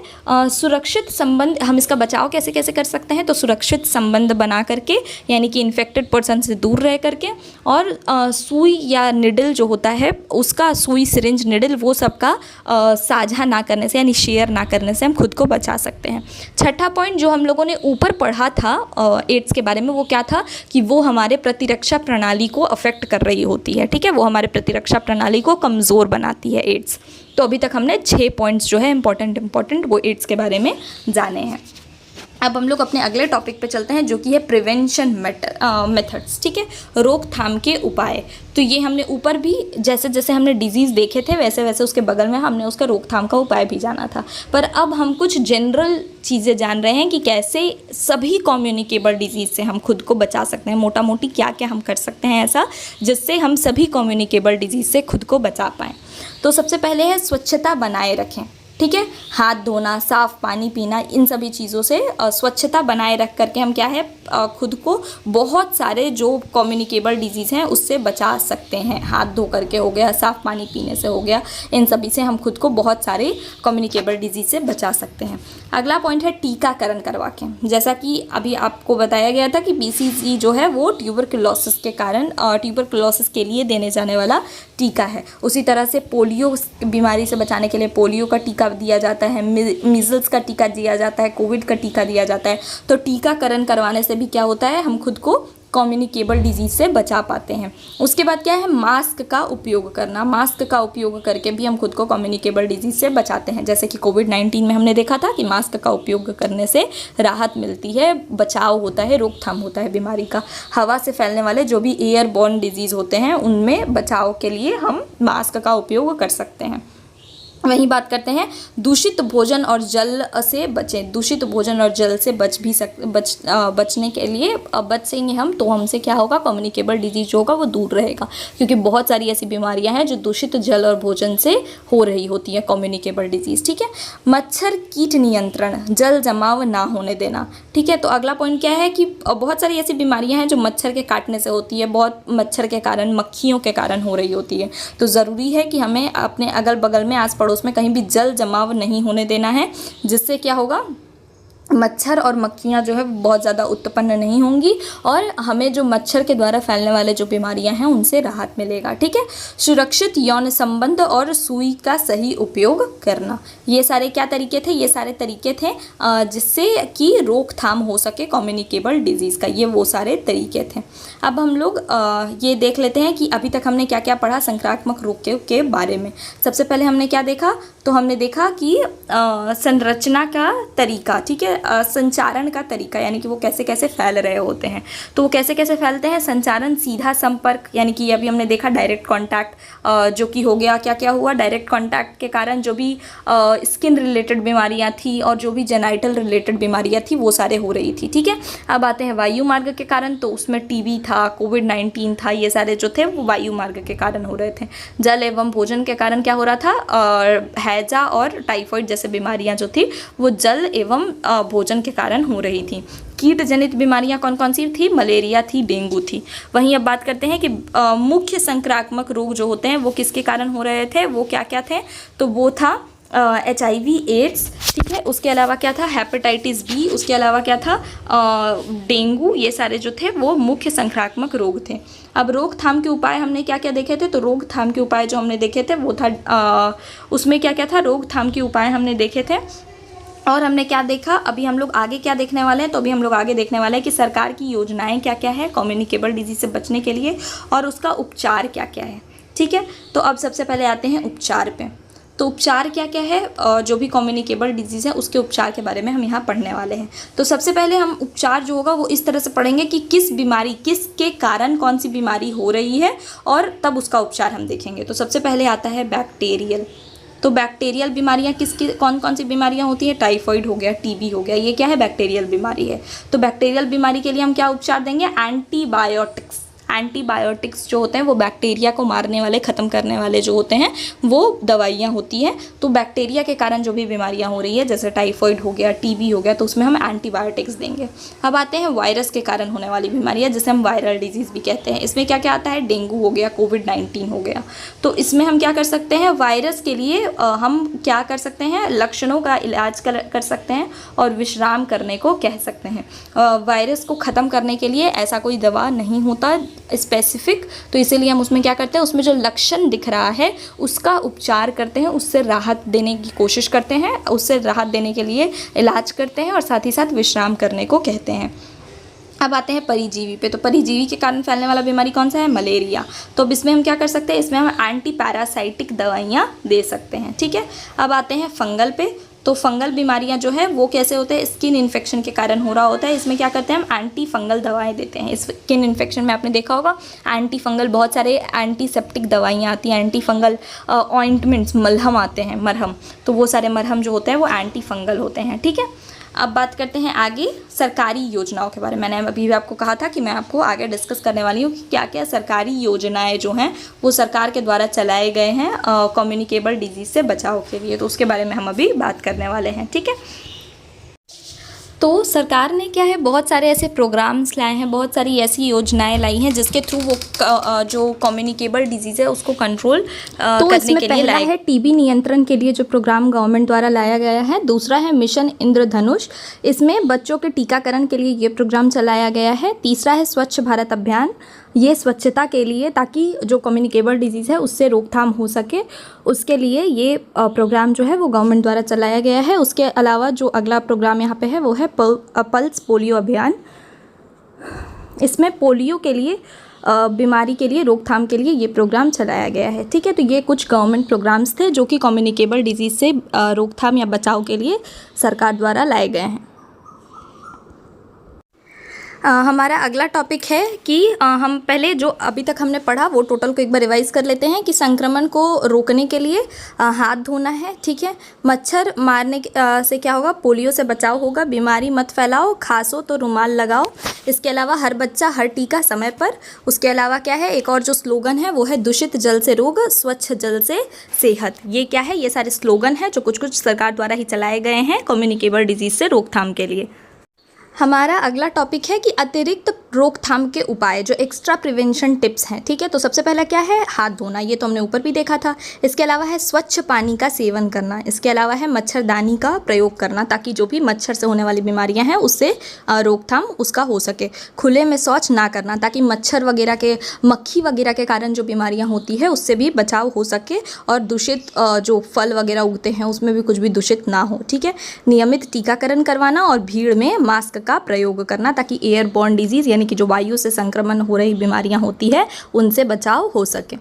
सुरक्षित संबंध। हम इसका बचाव कैसे कैसे कर सकते हैं, तो सुरक्षित संबंध बना करके यानी कि इन्फेक्टेड पर्सन से दूर रह करके, और सुई या निडल जो होता है उसका, सुई सिरिंज निडल वो सबका साझा ना करने से यानी शेयर ना करने से हम खुद को बचा सकते हैं। 6ठा पॉइंट जो हम लोगों ने ऊपर पढ़ा था एड्स के बारे में, वो क्या था कि वो हमारे प्रतिरक्षा प्रणाली को अफेक्ट कर रही होती है, ठीक है। वो हमारे प्रतिरक्षा प्रणाली को कमज़ोर बनाती है एड्स। तो अभी तक हमने 6 पॉइंट्स जो है इंपॉर्टेंट वो एड्स के बारे में जाने हैं। अब हम लोग अपने अगले टॉपिक पे चलते हैं जो कि है प्रिवेंशन मेथड्स, ठीक है, रोकथाम के उपाय। तो ये हमने ऊपर भी जैसे जैसे हमने डिजीज़ देखे थे वैसे वैसे उसके बगल में हमने उसका रोकथाम का उपाय भी जाना था। पर अब हम कुछ जनरल चीज़ें जान रहे हैं कि कैसे सभी कम्युनिकेबल डिजीज़ से हम खुद को बचा सकते हैं, मोटा मोटी क्या क्या हम कर सकते हैं ऐसा जिससे हम सभी कम्युनिकेबल डिजीज़ से खुद को बचा पाएँ। तो सबसे पहले है स्वच्छता बनाए रखें, ठीक है। हाथ धोना, साफ़ पानी पीना, इन सभी चीज़ों से स्वच्छता बनाए रख करके हम क्या है खुद को बहुत सारे जो कम्युनिकेबल डिजीज़ हैं उससे बचा सकते हैं। हाथ धो करके हो गया, साफ़ पानी पीने से हो गया, इन सभी से हम खुद को बहुत सारे कम्युनिकेबल डिजीज़ से बचा सकते हैं। अगला पॉइंट है टीकाकरण करवा के। जैसा कि अभी आपको बताया गया था कि BCG जो है वो ट्यूबरकुलोसिस के कारण ट्यूबरकुलोसिस के लिए देने जाने वाला टीका है। उसी तरह से पोलियो बीमारी से बचाने के लिए पोलियो का टीका दिया जाता है, मीज़ल्स का टीका दिया जाता है, कोविड का टीका दिया जाता है। तो टीकाकरण करवाने से भी क्या होता है, हम खुद को कम्युनिकेबल डिजीज़ से बचा पाते हैं। उसके बाद क्या है, मास्क का उपयोग करना। मास्क का उपयोग करके भी हम खुद को कम्युनिकेबल डिजीज़ से बचाते हैं। जैसे कि कोविड-19 में हमने देखा था कि मास्क का उपयोग करने से राहत मिलती है, बचाव होता है, रोकथाम होता है बीमारी का। हवा से फैलने वाले जो भी एयरबॉर्न डिजीज़ होते हैं उनमें बचाव के लिए हम मास्क का उपयोग कर सकते हैं। वहीं बात करते हैं दूषित भोजन और जल से बचें। दूषित भोजन और जल से बचने के लिए बचेंगे हम तो हमसे क्या होगा, कम्युनिकेबल डिजीज जो होगा वो दूर रहेगा, क्योंकि बहुत सारी ऐसी बीमारियां हैं जो दूषित जल और भोजन से हो रही होती हैं, कम्युनिकेबल डिजीज, ठीक है। मच्छर कीट नियंत्रण, जल जमाव ना होने देना, ठीक है। तो अगला पॉइंट क्या है कि बहुत सारी ऐसी बीमारियां हैं जो मच्छर के काटने से होती है, बहुत मच्छर के कारण, मक्खियों के कारण हो रही होती है। तो ज़रूरी है कि हमें अपने अगल बगल में, आस पड़ोस में कहीं भी जल जमाव नहीं होने देना है, जिससे क्या होगा, मच्छर और मक्खियाँ जो है बहुत ज़्यादा उत्पन्न नहीं होंगी और हमें जो मच्छर के द्वारा फैलने वाले जो बीमारियां हैं उनसे राहत मिलेगा। ठीक है। सुरक्षित यौन संबंध और सुई का सही उपयोग करना, ये सारे क्या तरीके थे? ये सारे तरीके थे जिससे कि रोकथाम हो सके कम्युनिकेबल डिजीज़ का, ये वो सारे तरीके थे। अब हम लोग ये देख लेते हैं कि अभी तक हमने क्या क्या पढ़ा संक्रामक रोग के बारे में। सबसे पहले हमने क्या देखा? तो हमने देखा कि संरचना का तरीका, ठीक है, संचारण का तरीका, यानी कि वो कैसे कैसे फैल रहे होते हैं। तो वो कैसे कैसे फैलते हैं? संचारण, सीधा संपर्क, यानी कि अभी हमने देखा डायरेक्ट कांटेक्ट, जो कि हो गया, क्या क्या हुआ? डायरेक्ट कांटेक्ट के कारण जो भी स्किन रिलेटेड बीमारियां थी और जो भी जेनाइटल रिलेटेड बीमारियां थी वो सारे हो रही थी। ठीक है। अब आते हैं वायु मार्ग के कारण, तो उसमें टीबी था, कोविड-19 था, ये सारे जो थे वो वायु मार्ग के कारण हो रहे थे। जल एवं भोजन के कारण क्या हो रहा था? हैजा और टाइफाइड जैसे बीमारियां जो थी वो जल एवं भोजन के कारण हो रही थी। कीट जनित बीमारियां कौन कौन सी थी? मलेरिया थी, डेंगू थी। वहीं अब बात करते हैं कि मुख्य संक्रामक रोग जो होते हैं वो किसके कारण हो रहे थे, वो क्या क्या थे? तो वो था HIV एड्स, ठीक है, उसके अलावा क्या था? हेपेटाइटिस बी, उसके अलावा क्या था? डेंगू, ये सारे जो थे वो मुख्य संक्रामक रोग थे। अब रोकथाम के उपाय हमने क्या क्या देखे थे? तो रोकथाम के उपाय जो हमने देखे थे वो था उसमें क्या क्या था? रोकथाम के उपाय हमने देखे थे। और हमने क्या देखा? अभी हम लोग आगे क्या देखने वाले हैं? तो अभी हम लोग आगे देखने वाले हैं कि सरकार की योजनाएं क्या क्या है कम्युनिकेबल डिजीज से बचने के लिए और उसका उपचार क्या क्या है। ठीक है। तो अब सबसे पहले आते हैं उपचार पे। तो उपचार क्या क्या है? जो भी कम्युनिकेबल डिजीज़ है उसके उपचार के बारे में हम यहाँ पढ़ने वाले हैं। तो सबसे पहले हम उपचार जो होगा वो इस तरह से पढ़ेंगे कि किस बीमारी, किसके कारण कौन सी बीमारी हो रही है और तब उसका उपचार हम देखेंगे। तो सबसे पहले आता है बैक्टीरियल। तो बैक्टीरियल बीमारियां किसकी, कौन कौन सी बीमारियां होती हैं? टाइफाइड हो गया, टीबी हो गया, ये क्या है? बैक्टीरियल बीमारी है। तो बैक्टीरियल बीमारी के लिए हम क्या उपचार देंगे? एंटीबायोटिक्स। एंटीबायोटिक्स जो होते हैं वो बैक्टीरिया को मारने वाले, ख़त्म करने वाले जो होते हैं वो दवाइयाँ होती हैं। तो बैक्टीरिया के कारण जो भी बीमारियाँ हो रही है जैसे टाइफाइड हो गया, टीबी हो गया, तो उसमें हम एंटीबायोटिक्स देंगे। अब आते हैं वायरस के कारण होने वाली बीमारियाँ जिसे हम वायरल डिजीज़ भी कहते हैं। इसमें क्या क्या आता है? डेंगू हो गया, कोविड-19 हो गया। तो इसमें हम क्या कर सकते हैं? वायरस के लिए हम क्या कर सकते हैं? लक्षणों का इलाज कर सकते हैं और विश्राम करने को कह सकते हैं। वायरस को ख़त्म करने के लिए ऐसा कोई दवा नहीं होता स्पेसिफिक, तो इसीलिए हम उसमें क्या करते हैं? उसमें जो लक्षण दिख रहा है उसका उपचार करते हैं, उससे राहत देने की कोशिश करते हैं, उससे राहत देने के लिए इलाज करते हैं और साथ ही साथ विश्राम करने को कहते हैं। अब आते हैं परिजीवी पे। तो परिजीवी के कारण फैलने वाला बीमारी कौन सा है? मलेरिया। तो अब इसमें हम क्या कर सकते हैं? इसमें हम एंटी पैरासाइटिक दवाइयाँ दे सकते हैं। ठीक है। अब आते हैं फंगल पे। तो फंगल बीमारियां जो है वो कैसे होते हैं? स्किन इन्फेक्शन के कारण हो रहा होता है। इसमें क्या करते हैं? हम एंटी फंगल दवाएं देते हैं। स्किन इन्फेक्शन में आपने देखा होगा एंटी फंगल बहुत सारे एंटीसेप्टिक दवाइयां आती हैं, एंटी फंगल ऑइंटमेंट्स, मलहम आते हैं, मरहम। तो वो सारे मरहम जो होते हैं वो एंटी फंगल होते हैं। ठीक है। अब बात करते हैं आगे सरकारी योजनाओं के बारे में। मैंने अभी भी आपको कहा था कि मैं आपको आगे डिस्कस करने वाली हूँ कि क्या क्या सरकारी योजनाएं जो हैं वो सरकार के द्वारा चलाए गए हैं कम्युनिकेबल डिजीज़ से बचाव के लिए। तो उसके बारे में हम अभी बात करने वाले हैं। ठीक है। तो सरकार ने क्या है, बहुत सारे ऐसे प्रोग्राम्स लाए हैं, बहुत सारी ऐसी योजनाएं लाई हैं जिसके थ्रू वो जो कम्युनिकेबल डिजीज़ है उसको कंट्रोल करने के लिए लाए है। टीबी नियंत्रण के लिए जो प्रोग्राम गवर्नमेंट द्वारा लाया गया है। दूसरा है मिशन इंद्रधनुष, इसमें बच्चों के टीकाकरण के लिए ये प्रोग्राम चलाया गया है। तीसरा है स्वच्छ भारत अभियान, ये स्वच्छता के लिए ताकि जो कम्युनिकेबल डिजीज़ है उससे रोकथाम हो सके, उसके लिए ये प्रोग्राम जो है वो गवर्नमेंट द्वारा चलाया गया है। उसके अलावा जो अगला प्रोग्राम यहाँ पे है वो है पल्स पोलियो अभियान। इसमें पोलियो के लिए बीमारी के लिए रोकथाम के लिए ये प्रोग्राम चलाया गया है। ठीक है। तो ये कुछ गवर्नमेंट प्रोग्राम्स थे जो कि कम्युनिकेबल डिजीज़ से रोकथाम या बचाव के लिए सरकार द्वारा लाए गए हैं। हमारा अगला टॉपिक है कि हम पहले जो अभी तक हमने पढ़ा वो टोटल को एक बार रिवाइज कर लेते हैं कि संक्रमण को रोकने के लिए हाथ धोना है। ठीक है। मच्छर मारने से क्या होगा? पोलियो से बचाव होगा। बीमारी मत फैलाओ, खांसो तो रुमाल लगाओ। इसके अलावा हर बच्चा हर टीका समय पर। उसके अलावा क्या है, एक और जो स्लोगन है वो है दूषित जल से रोग, स्वच्छ जल से सेहत। ये क्या है? ये सारे स्लोगन हैं जो कुछ कुछ सरकार द्वारा ही चलाए गए हैं कम्युनिकेबल डिजीज़ से रोकथाम के लिए। हमारा अगला टॉपिक है कि अतिरिक्त रोकथाम के उपाय, जो एक्स्ट्रा प्रिवेंशन टिप्स हैं, ठीक है। तो सबसे पहला क्या है, हाथ धोना, ये तो हमने ऊपर भी देखा था। इसके अलावा है स्वच्छ पानी का सेवन करना। इसके अलावा है मच्छरदानी का प्रयोग करना, ताकि जो भी मच्छर से होने वाली बीमारियां हैं उससे रोकथाम उसका हो सके। खुले में शौच ना करना, ताकि मच्छर वगैरह के, मक्खी वगैरह के कारण जो बीमारियां होती है उससे भी बचाव हो सके, और दूषित जो फल वगैरह उगते हैं उसमें भी कुछ भी दूषित ना हो, ठीक है। नियमित टीकाकरण करवाना और भीड़ में मास्क का प्रयोग करना, ताकि एयरबॉर्न डिजीज़ यानी कि जो वायु से संक्रमण हो रही बीमारियां होती है उनसे बचाव हो सके।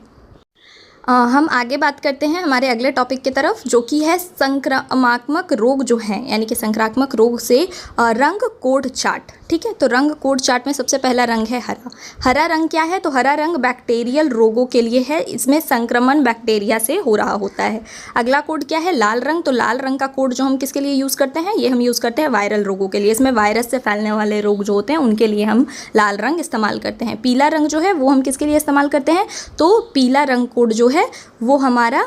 हम आगे बात करते हैं हमारे अगले टॉपिक की तरफ, जो कि है संक्रामक रोग जो हैं, यानी कि संक्रामक रोग से रंग कोड चार्ट, ठीक है। तो रंग कोड चार्ट में सबसे पहला रंग है हरा। हरा रंग क्या है, तो हरा रंग बैक्टीरियल रोगों के लिए है, इसमें संक्रमण बैक्टीरिया से हो रहा होता है। अगला कोड क्या है, लाल रंग। तो लाल रंग का कोड जो हम किसके लिए यूज़ करते हैं, ये हम यूज़ करते हैं वायरल रोगों के लिए, इसमें वायरस से फैलने वाले रोग जो होते हैं उनके लिए हम लाल रंग इस्तेमाल करते हैं। पीला रंग जो है वो हम किसके लिए इस्तेमाल करते हैं, तो पीला रंग कोड जो है वो हमारा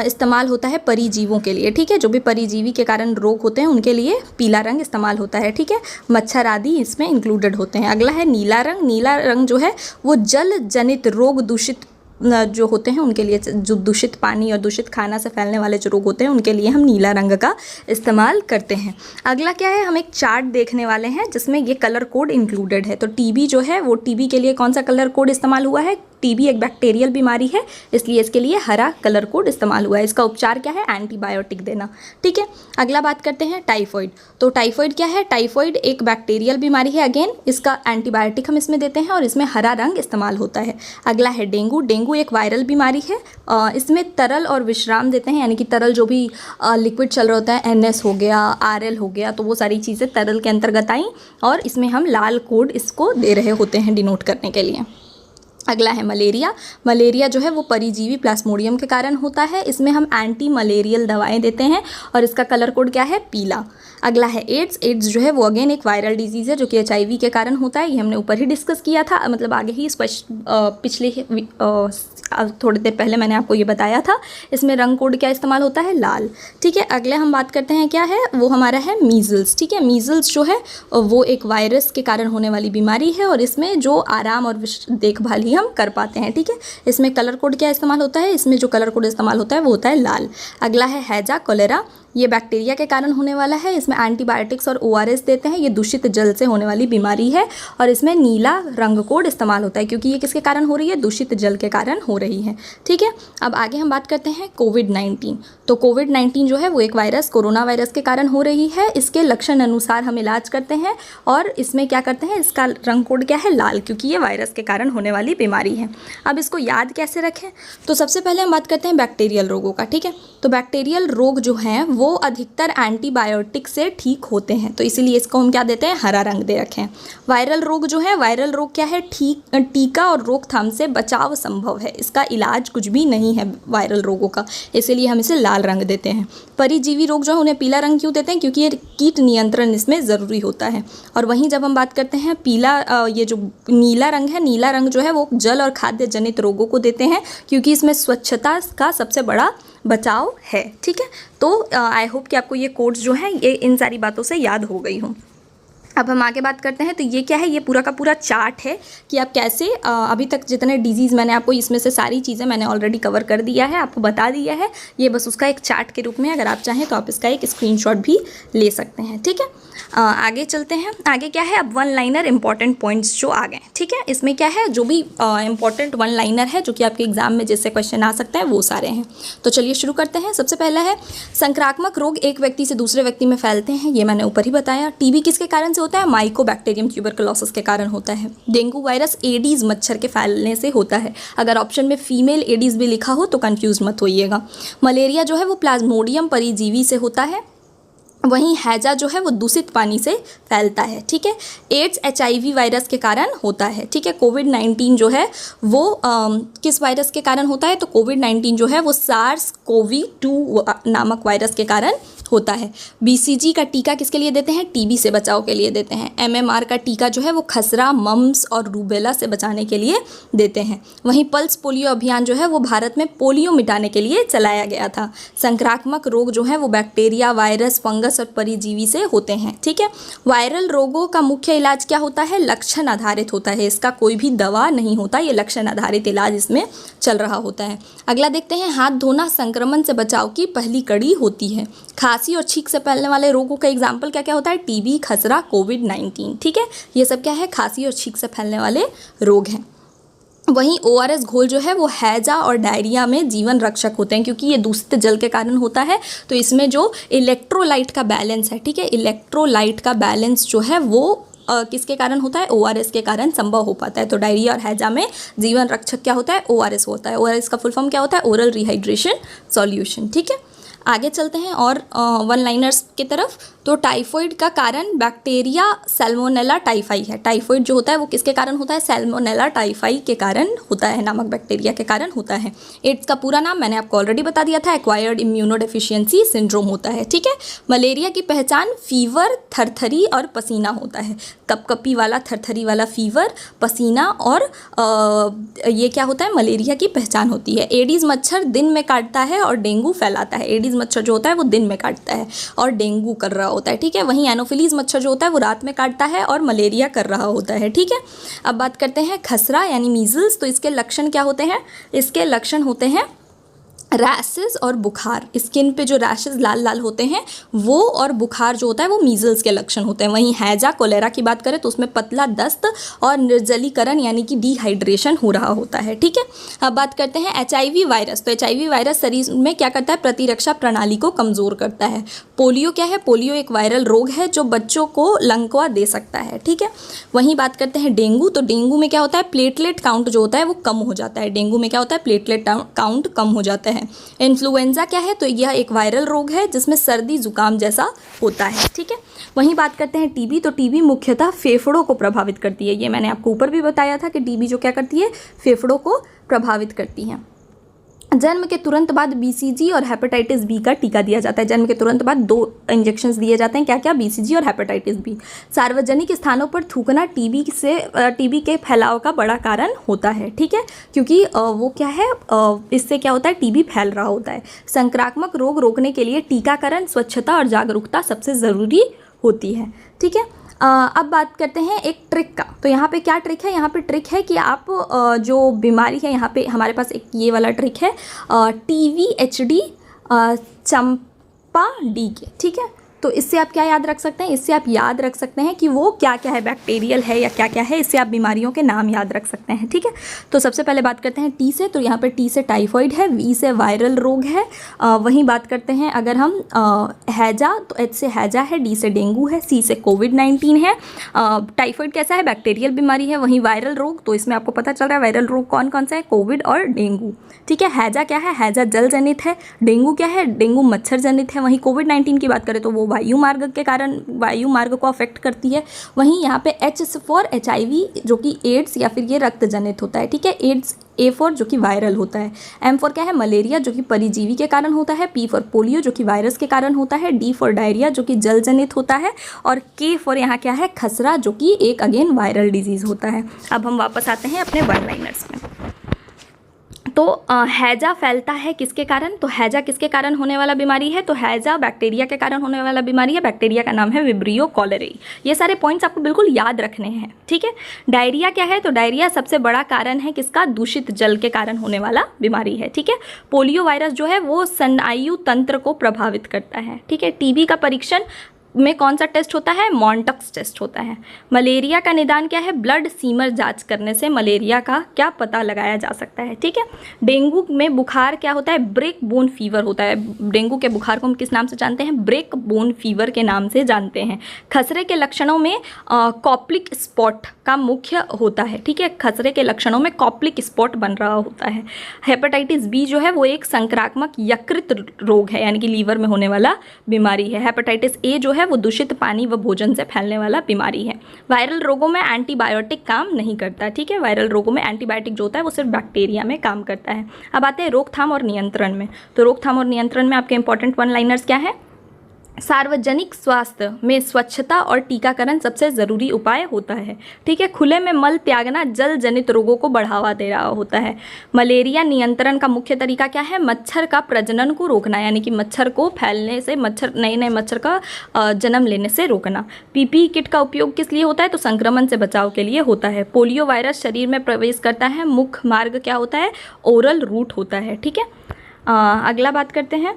इस्तेमाल होता है परिजीवों के लिए, ठीक है। जो भी परिजीवी के कारण रोग होते हैं उनके लिए पीला रंग इस्तेमाल होता है, ठीक है। मच्छर आदि इसमें इंक्लूडेड होते हैं। अगला है नीला रंग। नीला रंग जो है वो जल जनित रोग, दूषित जो होते हैं उनके लिए, जो दूषित पानी और दूषित खाना से फैलने वाले जो रोग होते हैं उनके लिए हम नीला रंग का इस्तेमाल करते हैं। अगला क्या है, हम एक चार्ट देखने वाले हैं जिसमें ये कलर कोड इंक्लूडेड है। तो टीबी जो है वो टीबी के लिए कौन सा कलर कोड इस्तेमाल हुआ है, टीबी एक बैक्टीरियल बीमारी है, इसलिए इसके लिए हरा कलर कोड इस्तेमाल हुआ है। इसका उपचार क्या है, एंटीबायोटिक देना, ठीक है। अगला बात करते हैं टाइफॉइड। तो टाइफॉइड क्या है, टाइफॉइड एक बैक्टीरियल बीमारी है, अगेन इसका एंटीबायोटिक हम इसमें देते हैं और इसमें हरा रंग इस्तेमाल होता है। अगला है डेंगू। डेंगू एक वायरल बीमारी है, इसमें तरल और विश्राम देते हैं, यानी कि तरल जो भी लिक्विड चल रहा होता है, NS हो गया, RL हो गया, तो वो सारी चीज़ें तरल के अंतर्गत आई, और इसमें हम लाल कोड इसको दे रहे होते हैं डिनोट करने के लिए। अगला है मलेरिया। मलेरिया जो है वो परिजीवी प्लाज्मोडियम के कारण होता है, इसमें हम एंटी मलेरियल दवाएं देते हैं और इसका कलर कोड क्या है, पीला। अगला है एड्स। एड्स जो है वो अगेन एक वायरल डिजीज़ है जो कि HIV के कारण होता है, ये हमने ऊपर ही डिस्कस किया था, मतलब आगे ही पिछले थोड़ी देर पहले मैंने आपको ये बताया था। इसमें रंग कोड क्या इस्तेमाल होता है, लाल, ठीक है। अगले हम बात करते हैं क्या है, वो हमारा है मीज़ल्स, ठीक है। मीज़ल्स जो है वो एक वायरस के कारण होने वाली बीमारी है और इसमें जो आराम और देखभाल ही हम कर पाते हैं, ठीक है। इसमें कलर कोड क्या इस्तेमाल होता है, इसमें जो कलर कोड इस्तेमाल होता है वो होता है लाल। अगला है हैजा कोलेरा। ये बैक्टीरिया के कारण होने वाला है, इसमें एंटीबायोटिक्स और ORS देते हैं। ये दूषित जल से होने वाली बीमारी है और इसमें नीला रंग कोड इस्तेमाल होता है, क्योंकि ये किसके कारण हो रही है, दूषित जल के कारण हो रही है, ठीक है। अब आगे हम बात करते हैं कोविड-19। तो कोविड-19 जो है वो एक वायरस, कोरोना वायरस के कारण हो रही है। इसके लक्षण अनुसार हम इलाज करते हैं और इसमें क्या करते हैं, इसका रंग कोड क्या है, लाल, क्योंकि ये वायरस के कारण होने वाली बीमारी है। अब इसको याद कैसे रखें, तो सबसे पहले हम बात करते हैं बैक्टीरियल रोगों का, ठीक है। तो बैक्टीरियल रोग जो हैं वो अधिकतर एंटीबायोटिक से ठीक होते हैं, तो इसीलिए इसको हम क्या देते हैं, हरा रंग दे रखे हैं। वायरल रोग जो है, वायरल रोग क्या है, टीका और रोकथाम से बचाव संभव है, इसका इलाज कुछ भी नहीं है वायरल रोगों का, इसीलिए हम इसे लाल रंग देते हैं। परिजीवी रोग जो है उन्हें पीला रंग क्यों देते हैं, क्योंकि ये कीट नियंत्रण इसमें ज़रूरी होता है। और वहीं जब हम बात करते हैं पीला, ये जो नीला रंग है, नीला रंग जो है वो जल और खाद्य जनित रोगों को देते हैं, क्योंकि इसमें स्वच्छता का सबसे बड़ा बचाव है, ठीक है। तो आई होप कि आपको ये कोड्स जो हैं ये इन सारी बातों से याद हो गई हों। अब हम आगे बात करते हैं, तो ये क्या है, ये पूरा का पूरा चार्ट है कि आप कैसे अभी तक जितने डिजीज़ मैंने आपको, इसमें से सारी चीज़ें मैंने ऑलरेडी कवर कर दिया है, आपको बता दिया है, ये बस उसका एक चार्ट के रूप में, अगर आप चाहें तो आप इसका एक स्क्रीनशॉट भी ले सकते हैं, ठीक है। आगे चलते हैं। आगे क्या है, अब वन लाइनर इंपॉर्टेंट पॉइंट्स जो आ गए, ठीक है। इसमें क्या है, जो भी इंपॉर्टेंट वन लाइनर है जो कि आपके एग्जाम में जिससे क्वेश्चन आ सकते हैं वो सारे हैं। तो चलिए शुरू करते हैं। सबसे पहला है संक्रामक रोग एक व्यक्ति से दूसरे व्यक्ति में फैलते हैं, ये मैंने ऊपर ही बताया। टीबी किसके कारण से होता है, माइकोबैक्टीरियम ट्यूबरकुलोसिस के कारण होता है। डेंगू वायरस एडीज मच्छर के फैलने से होता है, अगर ऑप्शन में फीमेल एडीज भी लिखा हो तो कंफ्यूज मत होइएगा। मलेरिया जो है वो प्लाज्मोडियम परिजीवी से होता है, वहीं हैजा जो है वो दूषित पानी से फैलता है, ठीक है। एड्स HIV वायरस के कारण होता है, ठीक है। कोविड-19 जो है वो किस वायरस के कारण होता है, तो कोविड-19 जो है वो SARS-CoV-2 नामक वायरस के कारण होता है। BCG का टीका किसके लिए देते हैं? टीबी से बचाव के लिए देते हैं। MMR का टीका जो है वो खसरा, मम्स और रूबेला से बचाने के लिए देते हैं। वहीं पल्स पोलियो अभियान जो है वो भारत में पोलियो मिटाने के लिए चलाया गया था। संक्रामक रोग जो है वो बैक्टीरिया, वायरस, फंगस और परजीवी से होते हैं। ठीक है, वायरल रोगों का मुख्य इलाज क्या होता है? लक्षण आधारित होता है, इसका कोई भी दवा नहीं होता, ये लक्षण आधारित इलाज इसमें चल रहा होता है। अगला देखते हैं, हाथ धोना संक्रमण से बचाव की पहली कड़ी होती है। खांसी और छींक से फैलने वाले रोगों का एग्जाम्पल क्या क्या होता है? टीबी, खसरा, कोविड-19। ठीक है, ये सब क्या है? खांसी और छींक से फैलने वाले रोग हैं। वहीं ORS घोल जो है वो हैजा और डायरिया में जीवन रक्षक होते हैं, क्योंकि ये दूषित जल के कारण होता है। तो इसमें जो इलेक्ट्रोलाइट का बैलेंस है, ठीक है, इलेक्ट्रोलाइट का बैलेंस जो है वो किसके कारण होता है? ORS के कारण संभव हो पाता है। तो डायरिया और हैजा में जीवन रक्षक क्या होता है? ORS होता है। ORS का फुल फॉर्म क्या होता है? Oral rehydration solution. ठीक है, आगे चलते हैं और वन लाइनर्स की तरफ। तो टाइफॉइड का कारण बैक्टीरिया सैल्मोनेला टाइफाई है। टाइफॉइड जो होता है वो किसके कारण होता है? सैल्मोनेला टाइफाई के कारण होता है, नामक बैक्टीरिया के कारण होता है। एड्स का पूरा नाम मैंने आपको ऑलरेडी बता दिया था, एक्वायर्ड इम्यूनोडेफिशिएंसी सिंड्रोम होता है। ठीक है, मलेरिया की पहचान फीवर, थरथरी और पसीना होता है। कपकपी वाला, थरथरी वाला फीवर, पसीना और ये क्या होता है? मलेरिया की पहचान होती है। एडीज मच्छर दिन में काटता है और डेंगू फैलाता है। एडीज मच्छर जो होता है वो दिन में काटता है और डेंगू कर रहा होता है। ठीक है, वहीं एनोफिलीज मच्छर जो होता है वो रात में काटता है और मलेरिया कर रहा होता है। ठीक है, अब बात करते हैं खसरा यानी मीजल्स। तो इसके लक्षण क्या होते हैं? इसके लक्षण होते हैं रैशेस और बुखार। स्किन पे जो रैशेस लाल लाल होते हैं वो, और बुखार जो होता है वो मीजल्स के लक्षण होते हैं। वहीं हैजा, कोलेरा की बात करें तो उसमें पतला दस्त और निर्जलीकरण यानी कि डिहाइड्रेशन हो रहा होता है। ठीक है, अब बात करते हैं HIV वायरस। तो HIV वायरस शरीर में क्या करता है? प्रतिरक्षा प्रणाली को कमज़ोर करता है। पोलियो क्या है? पोलियो एक वायरल रोग है जो बच्चों को लंकवा दे सकता है। ठीक है, वहीं बात करते हैं डेंगू। तो डेंगू में क्या होता है? प्लेटलेट काउंट जो होता है वो कम हो जाता है। डेंगू में क्या होता है? प्लेटलेट काउंट कम हो जाता है। इन्फ्लुएंजा क्या है? तो यह एक वायरल रोग है जिसमें सर्दी जुकाम जैसा होता है। ठीक है, वहीं बात करते हैं टीबी। तो टीबी मुख्यतः फेफड़ों को प्रभावित करती है। ये मैंने आपको ऊपर भी बताया था कि टीबी जो क्या करती है? फेफड़ों को प्रभावित करती है। जन्म के तुरंत बाद BCG और हेपेटाइटिस B का टीका दिया जाता है। जन्म के तुरंत बाद 2 इंजेक्शंस दिए जाते हैं। क्या क्या? BCG और हेपेटाइटिस B। सार्वजनिक स्थानों पर थूकना टीबी के फैलाव का बड़ा कारण होता है। ठीक है, क्योंकि वो क्या है, इससे क्या होता है? टीबी फैल रहा होता है। संक्रामक रोग रोकने के लिए टीकाकरण, स्वच्छता और जागरूकता सबसे ज़रूरी होती है। ठीक है, अब बात करते हैं एक ट्रिक का। तो यहाँ पे क्या ट्रिक है? यहाँ पे ट्रिक है कि आप जो बीमारी है, यहाँ पे हमारे पास एक ये वाला ट्रिक है, TVHD चंपा डी के। ठीक है, तो इससे आप क्या याद रख सकते हैं? इससे आप याद रख सकते हैं कि वो क्या क्या है, बैक्टीरियल है या क्या क्या है। इससे आप बीमारियों के नाम याद रख सकते हैं। ठीक है, तो सबसे पहले बात करते हैं T से। तो यहाँ पे T से टाइफॉइड है, V से वायरल रोग है। वहीं बात करते हैं अगर हम हैजा, तो H से हैजा है, D से डेंगू है, C से कोविड-19 है। टाइफॉइड कैसा है? बैक्टीरियल बीमारी है। वहीं वायरल रोग, तो इसमें आपको पता चल रहा है वायरल रोग कौन कौन सा है? कोविड और डेंगू। ठीक है, हैजा क्या है? हैजा जल जनित है। डेंगू क्या है? डेंगू मच्छर जनित है। वहीं कोविड-19 की बात करें तो वो वायु मार्ग के कारण, वायु मार्ग को अफेक्ट करती है। वहीं यहाँ पे H फॉर HIV जो कि एड्स या फिर ये रक्त जनित होता है। ठीक है, एड्स। A फॉर जो कि वायरल होता है। M फॉर क्या है? मलेरिया जो कि परिजीवी के कारण होता है। P फॉर पोलियो जो कि वायरस के कारण होता है। D फॉर डायरिया जो कि जल जनित होता है। और K फॉर यहाँ क्या है? खसरा जो कि एक अगेन वायरल डिजीज़ होता है। अब हम वापस आते हैं अपने वन लाइनर्स में। तो हैजा फैलता है किसके कारण? तो हैजा किसके कारण होने वाला बीमारी है? तो हैजा बैक्टीरिया के कारण होने वाला बीमारी है। बैक्टीरिया का नाम है विब्रियो कॉलेराई। ये सारे पॉइंट्स आपको बिल्कुल याद रखने हैं। ठीक है, डायरिया क्या है? तो डायरिया सबसे बड़ा कारण है किसका? दूषित जल के कारण होने वाला बीमारी है। ठीक है, पोलियो वायरस जो है वो स्नायु तंत्र को प्रभावित करता है। ठीक है, टीबी का परीक्षण में कौन सा टेस्ट होता है? मॉन्टक्स टेस्ट होता है। मलेरिया का निदान क्या है? ब्लड सीमर जांच करने से मलेरिया का क्या पता लगाया जा सकता है। ठीक है, डेंगू में बुखार क्या होता है? ब्रेक बोन फीवर होता है। डेंगू के बुखार को हम किस नाम से जानते हैं? ब्रेक बोन फीवर के नाम से जानते हैं। खसरे के लक्षणों में कॉप्लिक स्पॉट का मुख्य होता है। ठीक है, खसरे के लक्षणों में कॉप्लिक स्पॉट बन रहा होता है। हेपेटाइटिस B जो है वो एक संक्रामक यकृत रोग है, यानी कि लीवर में होने वाला बीमारी है। हेपेटाइटिस A जो है वो दूषित पानी व भोजन से फैलने वाला बीमारी है। वायरल रोगों में एंटीबायोटिक काम नहीं करता। ठीक है, वायरल रोगों में एंटीबायोटिक जो होता है वो सिर्फ बैक्टीरिया में काम करता है। अब आते हैं रोकथाम और नियंत्रण में। तो रोकथाम और नियंत्रण में आपके इंपॉर्टेंट वन लाइनर्स क्या है? सार्वजनिक स्वास्थ्य में स्वच्छता और टीकाकरण सबसे ज़रूरी उपाय होता है। ठीक है, खुले में मल त्यागना जल जनित रोगों को बढ़ावा दे रहा होता है। मलेरिया नियंत्रण का मुख्य तरीका क्या है? मच्छर का प्रजनन को रोकना, यानी कि मच्छर को फैलने से, नए नए मच्छर का जन्म लेने से रोकना। पीपीई किट का उपयोग किस लिए होता है? तो संक्रमण से बचाव के लिए होता है। पोलियो वायरस शरीर में प्रवेश करता है, मुख्य मार्ग क्या होता है? ओरल रूट होता है। ठीक है, अगला बात करते हैं,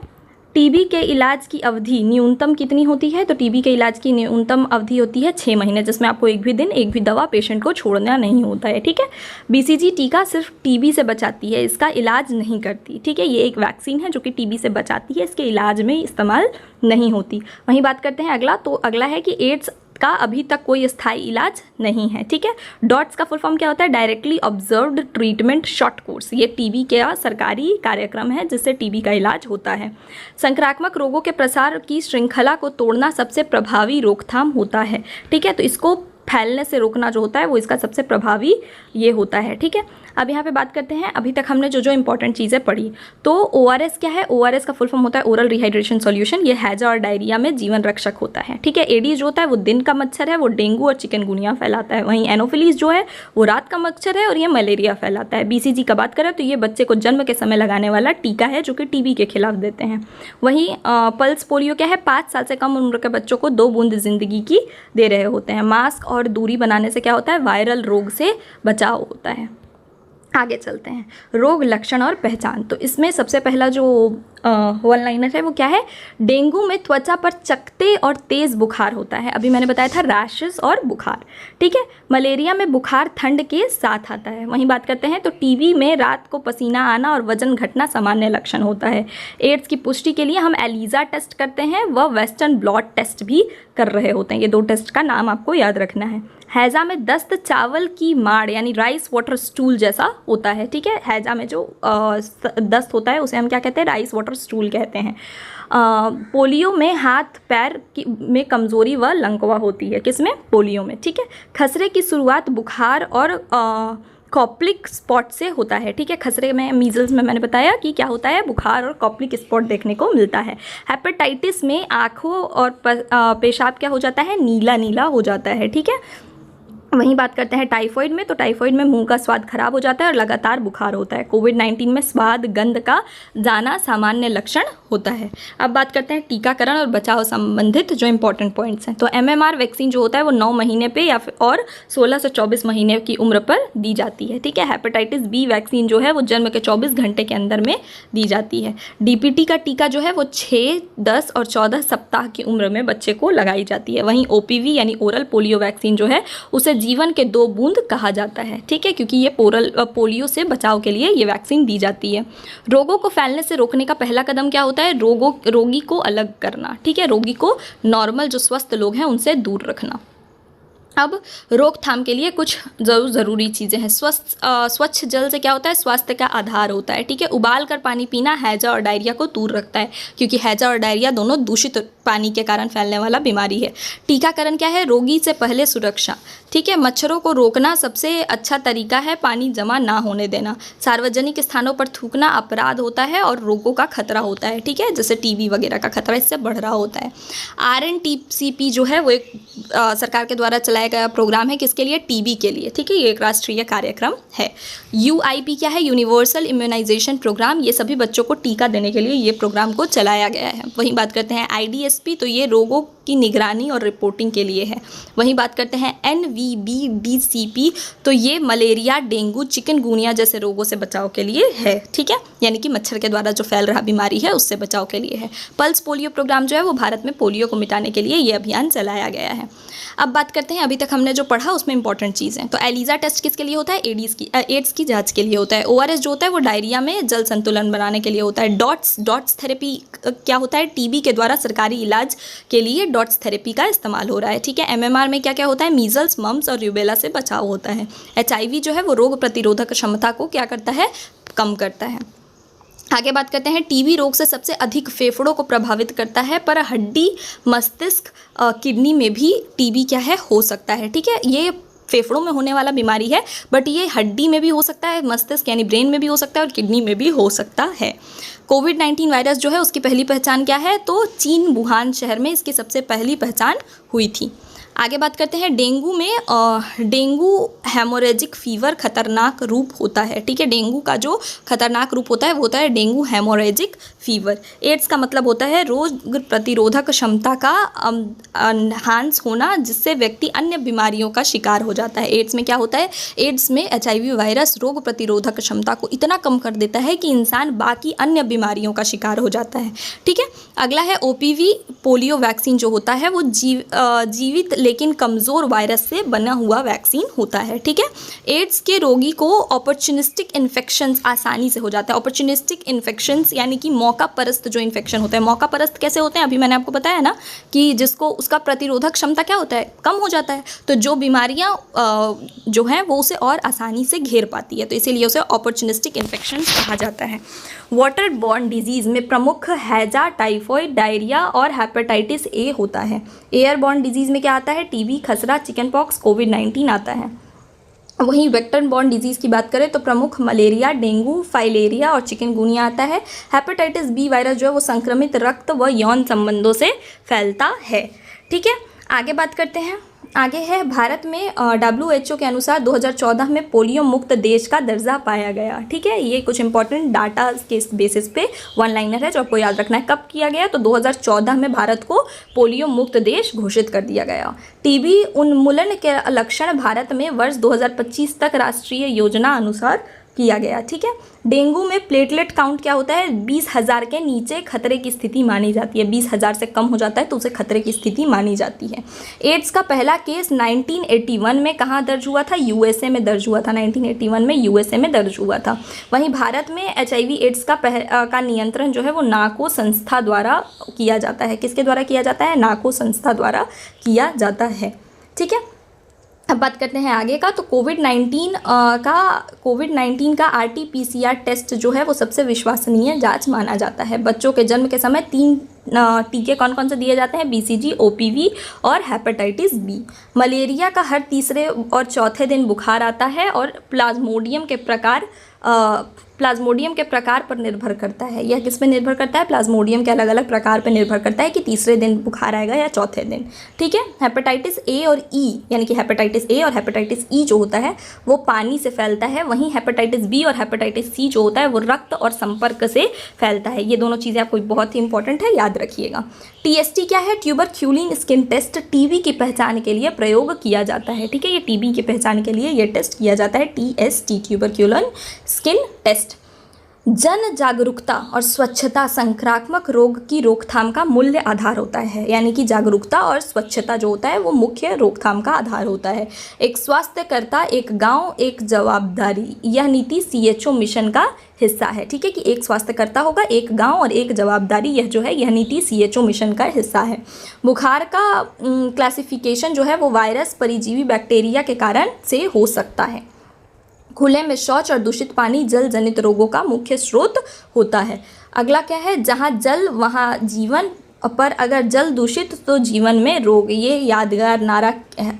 टीबी के इलाज की अवधि न्यूनतम कितनी होती है? तो टीबी के इलाज की न्यूनतम अवधि होती है 6 महीने, जिसमें आपको एक भी दिन, एक भी दवा पेशेंट को छोड़ना नहीं होता है। ठीक है, बीसीजी टीका सिर्फ टीबी से बचाती है, इसका इलाज नहीं करती। ठीक है, ये एक वैक्सीन है जो कि टीबी से बचाती है, इसके इलाज में इस्तेमाल नहीं होती। वहीं बात करते हैं अगला, तो अगला है कि एड्स का अभी तक कोई स्थायी इलाज नहीं है। ठीक है, डॉट्स का फुल फॉर्म क्या होता है? Directly observed treatment short course. ये टीबी का सरकारी कार्यक्रम है जिससे टीबी का इलाज होता है। संक्रामक रोगों के प्रसार की श्रृंखला को तोड़ना सबसे प्रभावी रोकथाम होता है। ठीक है, तो इसको फैलने से रोकना जो होता है वो इसका सबसे प्रभावी ये होता है। ठीक है, अब यहाँ पे बात करते हैं, अभी तक हमने जो जो इंपॉर्टेंट चीज़ें पढ़ी, तो ओआरएस क्या है? ओआरएस का फुल फॉर्म होता है ओरल रिहाइड्रेशन सॉल्यूशन। ये हैजा और डायरिया में जीवन रक्षक होता है। ठीक है, एडीज जो होता है वो दिन का मच्छर है, वो डेंगू और चिकनगुनिया फैलाता है। वहीं एनोफिलीज जो है वो रात का मच्छर है और ये मलेरिया फैलाता है। बीसीजी का बात करें तो ये बच्चे को जन्म के समय लगाने वाला टीका है जो कि टीबी के खिलाफ देते हैं। वहीं पल्स पोलियो क्या है? 5 साल से कम उम्र के बच्चों को 2 बूंद जिंदगी की दे रहे होते हैं। मास्क और दूरी बनाने से क्या होता है? वायरल रोग से बचाव होता है। आगे चलते हैं, रोग लक्षण और पहचान। तो इसमें सबसे पहला जो वन लाइनर है वो क्या है? डेंगू में त्वचा पर चकते और तेज़ बुखार होता है। अभी मैंने बताया था रैशेस और बुखार। ठीक है, मलेरिया में बुखार ठंड के साथ आता है। वहीं बात करते हैं तो टीबी में रात को पसीना आना और वजन घटना सामान्य लक्षण होता है। एड्स की पुष्टि के लिए हम एलिजा टेस्ट करते हैं, वह वेस्टर्न ब्लॉट टेस्ट भी कर रहे होते हैं। ये 2 टेस्ट का नाम आपको याद रखना है। हैजा में दस्त चावल की माड़ यानी राइस वाटर स्टूल जैसा होता है। ठीक है, हैजा में जो दस्त होता है उसे हम क्या कहते हैं? राइस वाटर स्टूल कहते हैं। पोलियो में हाथ पैर में कमज़ोरी व लंकवा होती है। किसमें? पोलियो में। ठीक है, खसरे की शुरुआत बुखार और कॉप्लिक स्पॉट से होता है। ठीक है, खसरे में, मीजल्स में मैंने बताया कि क्या होता है? बुखार और कॉप्लिक स्पॉट देखने को मिलता है। हेपेटाइटिस में आँखों और पेशाब क्या हो जाता है? नीला नीला हो जाता है। ठीक है, वहीं बात करते हैं टाइफॉइड में, तो टाइफॉइड में मुंह का स्वाद खराब हो जाता है और लगातार बुखार होता है। कोविड-19 में स्वाद गंध का जाना सामान्य लक्षण होता है। अब बात करते हैं टीकाकरण और बचाव संबंधित जो इंपॉर्टेंट पॉइंट्स हैं। तो एमएमआर वैक्सीन जो होता है वो 9 महीने पे या फिर और 16 से 24 महीने की उम्र पर दी जाती है। ठीक है, हेपेटाइटिस बी वैक्सीन जो है वो जन्म के 24 घंटे के अंदर में दी जाती है। डीपीटी का टीका जो है वो 6, 10 और 14 सप्ताह की उम्र में बच्चे को लगाई जाती है। वहीं ओपीवी यानी ओरल पोलियो वैक्सीन जो है उसे जीवन के 2 बूंद कहा जाता है। ठीक है, क्योंकि ये पोलियो से बचाव के लिए ये वैक्सीन दी जाती है। रोगों को फैलने से रोकने का पहला कदम क्या होता है? रोगी को अलग करना। ठीक है, रोगी को नॉर्मल जो स्वस्थ लोग हैं उनसे दूर रखना। अब रोकथाम के लिए कुछ ज़रूरी चीज़ें हैं। स्वच्छ जल से क्या होता है? स्वास्थ्य का आधार होता है। ठीक है, उबाल कर पानी पीना हैजा और डायरिया को दूर रखता है, क्योंकि हैजा और डायरिया दोनों दूषित पानी के कारण फैलने वाला बीमारी है। टीकाकरण क्या है? रोगी से पहले सुरक्षा। ठीक है, मच्छरों को रोकना सबसे अच्छा तरीका है, पानी जमा ना होने देना। सार्वजनिक स्थानों पर थूकना अपराध होता है और रोगों का खतरा होता है। ठीक है, जैसे टीबी वगैरह का खतरा इससे बढ़ रहा होता है। RNTCP जो है वो एक सरकार के द्वारा चलाया गया प्रोग्राम है। किसके लिए? टीबी के लिए। ठीक है, ये एक राष्ट्रीय कार्यक्रम है। UIP क्या है? Universal immunisation programme. ये सभी बच्चों को टीका देने के लिए ये प्रोग्राम को चलाया गया है। वहीं बात करते हैं IDSP, तो ये रोगों की निगरानी और रिपोर्टिंग के लिए है। वहीं बात करते हैं NVBDCP, तो ये मलेरिया, डेंगू, चिकनगुनिया जैसे रोगों से बचाव के लिए है। ठीक है, यानी कि मच्छर के द्वारा जो फैल रहा बीमारी है उससे बचाव के लिए है। पल्स पोलियो प्रोग्राम जो है वो भारत में पोलियो को मिटाने के लिए ये अभियान चलाया गया है। अब बात करते हैं, अभी तक हमने जो पढ़ा उसमें इंपॉर्टेंट चीज़ें। तो एलिजा टेस्ट किसके लिए होता है? एड्स की जांच के लिए होता है। ORS जो होता है वो डायरिया में जल संतुलन बनाने के लिए होता है। डॉट्स थेरेपी क्या होता है? टीबी के द्वारा सरकारी इलाज के लिए डॉट्स थेरेपी का इस्तेमाल हो रहा है। ठीक है, MMR में क्या क्या होता है? मीजल्स, मम्स और रूबेला से बचाव होता है। HIV जो है वो रोग प्रतिरोधक क्षमता को क्या करता है? कम करता है। आगे बात करते हैं, टीबी रोग से सबसे अधिक फेफड़ों को प्रभावित करता है, पर हड्डी, मस्तिष्क, किडनी में भी टीबी क्या है? हो सकता है। ठीक है, ये फेफड़ों में होने वाला बीमारी है, बट ये हड्डी में भी हो सकता है, मस्तिष्क यानी ब्रेन में भी हो सकता है और किडनी में भी हो सकता है। कोविड-19 वायरस जो है उसकी पहली पहचान क्या है, तो चीन वुहान शहर में इसकी सबसे पहली पहचान हुई थी। आगे बात करते हैं डेंगू में। डेंगू हेमोरेजिक फीवर खतरनाक रूप होता है, ठीक है। डेंगू का जो खतरनाक रूप होता है वो होता है डेंगू हेमोरेजिक फीवर। एड्स का मतलब होता है रोग प्रतिरोधक क्षमता का एनहांस होना, जिससे व्यक्ति अन्य बीमारियों का शिकार हो जाता है। एड्स में क्या होता है, एड्स में HIV वायरस रोग प्रतिरोधक क्षमता को इतना कम कर देता है कि इंसान बाकी अन्य बीमारियों का शिकार हो जाता है, ठीक है। अगला है OPV पोलियो वैक्सीन जो होता है वो जीवित लेकिन कमज़ोर वायरस से बना हुआ वैक्सीन होता है, ठीक है। एड्स के रोगी को अपॉर्चुनिस्टिक इन्फेक्शंस आसानी से हो जाता है। अपॉर्चुनिस्टिक इन्फेक्शंस यानी कि मौका परस्त जो इन्फेक्शन होता है। मौका परस्त कैसे होते हैं, अभी मैंने आपको बताया ना कि जिसको उसका प्रतिरोधक क्षमता क्या होता है, कम हो जाता है, तो जो बीमारियां जो हैं वो उसे और आसानी से घेर पाती है, तो इसीलिए उसे अपॉर्चुनिस्टिक इन्फेक्शंस कहा जाता है। वाटर बॉर्न डिजीज़ में प्रमुख हैजा, टाइफॉइड, डायरिया और हेपेटाइटिस A होता है। एयरबॉर्न डिजीज़ में क्या आता है, TB, खसरा, चिकन पॉक्स, कोविड-19 आता है। वहीं वेक्टर बॉर्न डिजीज़ की बात करें तो प्रमुख मलेरिया, डेंगू, फाइलेरिया और चिकनगुनिया आता है। हेपेटाइटिस B वायरस जो है वो संक्रमित रक्त व यौन संबंधों से फैलता है, ठीक है। आगे बात करते हैं। आगे है भारत में WHO के अनुसार 2014 में पोलियो मुक्त देश का दर्जा पाया गया, ठीक है। ये कुछ इंपॉर्टेंट डाटा के बेसिस पे वन लाइनर है जो आपको याद रखना है। कब किया गया, तो 2014 में भारत को पोलियो मुक्त देश घोषित कर दिया गया। TB उन्मूलन के लक्षण भारत में वर्ष 2025 तक राष्ट्रीय योजना अनुसार किया गया, ठीक है। डेंगू में प्लेटलेट काउंट क्या होता है, 20,000 के नीचे खतरे की स्थिति मानी जाती है। 20,000 से कम हो जाता है तो उसे खतरे की स्थिति मानी जाती है। एड्स का पहला केस 1981 में कहाँ दर्ज हुआ था, USA में दर्ज हुआ था। 1981 में USA में दर्ज हुआ था। वहीं भारत में HIV एड्स का नियंत्रण जो है वो नाको संस्था द्वारा किया जाता है। किसके द्वारा किया जाता है, नाको संस्था द्वारा किया जाता है, ठीक है। अब बात करते हैं आगे का, तो कोविड-19 का RT-PCR टेस्ट जो है वो सबसे विश्वसनीय जांच माना जाता है। बच्चों के जन्म के समय 3 टीके कौन कौन से दिए जाते हैं, BCG, OPV और हेपेटाइटिस B। मलेरिया का हर तीसरे और चौथे दिन बुखार आता है और प्लाज्मोडियम के प्रकार पर निर्भर करता है। यह किस पे निर्भर करता है, प्लाज्मोडियम के अलग अलग प्रकार पर निर्भर करता है कि तीसरे दिन बुखार आएगा या चौथे दिन, ठीक है। हेपेटाइटिस A और E यानी कि हेपेटाइटिस A और हेपेटाइटिस E जो होता है वो पानी से फैलता है। वहीं हेपेटाइटिस B और हेपेटाइटिस C जो होता है वो रक्त और संपर्क से फैलता है। ये दोनों चीज़ें आपको बहुत ही इंपॉर्टेंट है, याद रखिएगा। TST क्या है, ट्यूबरक्यूलिन स्किन टेस्ट TB की पहचान के लिए प्रयोग किया जाता है, ठीक है। ये TB की पहचान के लिए ये टेस्ट किया जाता है, TST ट्यूबरक्यूलिन स्किन टेस्ट। जन जागरूकता और स्वच्छता संक्रामक रोग की रोकथाम का मूल्य आधार होता है, यानी कि जागरूकता और स्वच्छता जो होता है वो मुख्य रोकथाम का आधार होता है। एक स्वास्थ्यकर्ता, एक गांव, एक जवाबदारी, यह नीति CHO मिशन का हिस्सा है, ठीक है। कि एक स्वास्थ्यकर्ता होगा, एक गांव और एक जवाबदारी, यह जो है यह नीति CHO मिशन का हिस्सा है। बुखार का क्लासिफिकेशन जो है वो वायरस, परजीवी, बैक्टीरिया के कारण से हो सकता है। खुले में शौच और दूषित पानी जल जनित रोगों का मुख्य स्रोत होता है। अगला क्या है, जहाँ जल वहाँ जीवन, पर अगर जल दूषित तो जीवन में रोग। ये यादगार नारा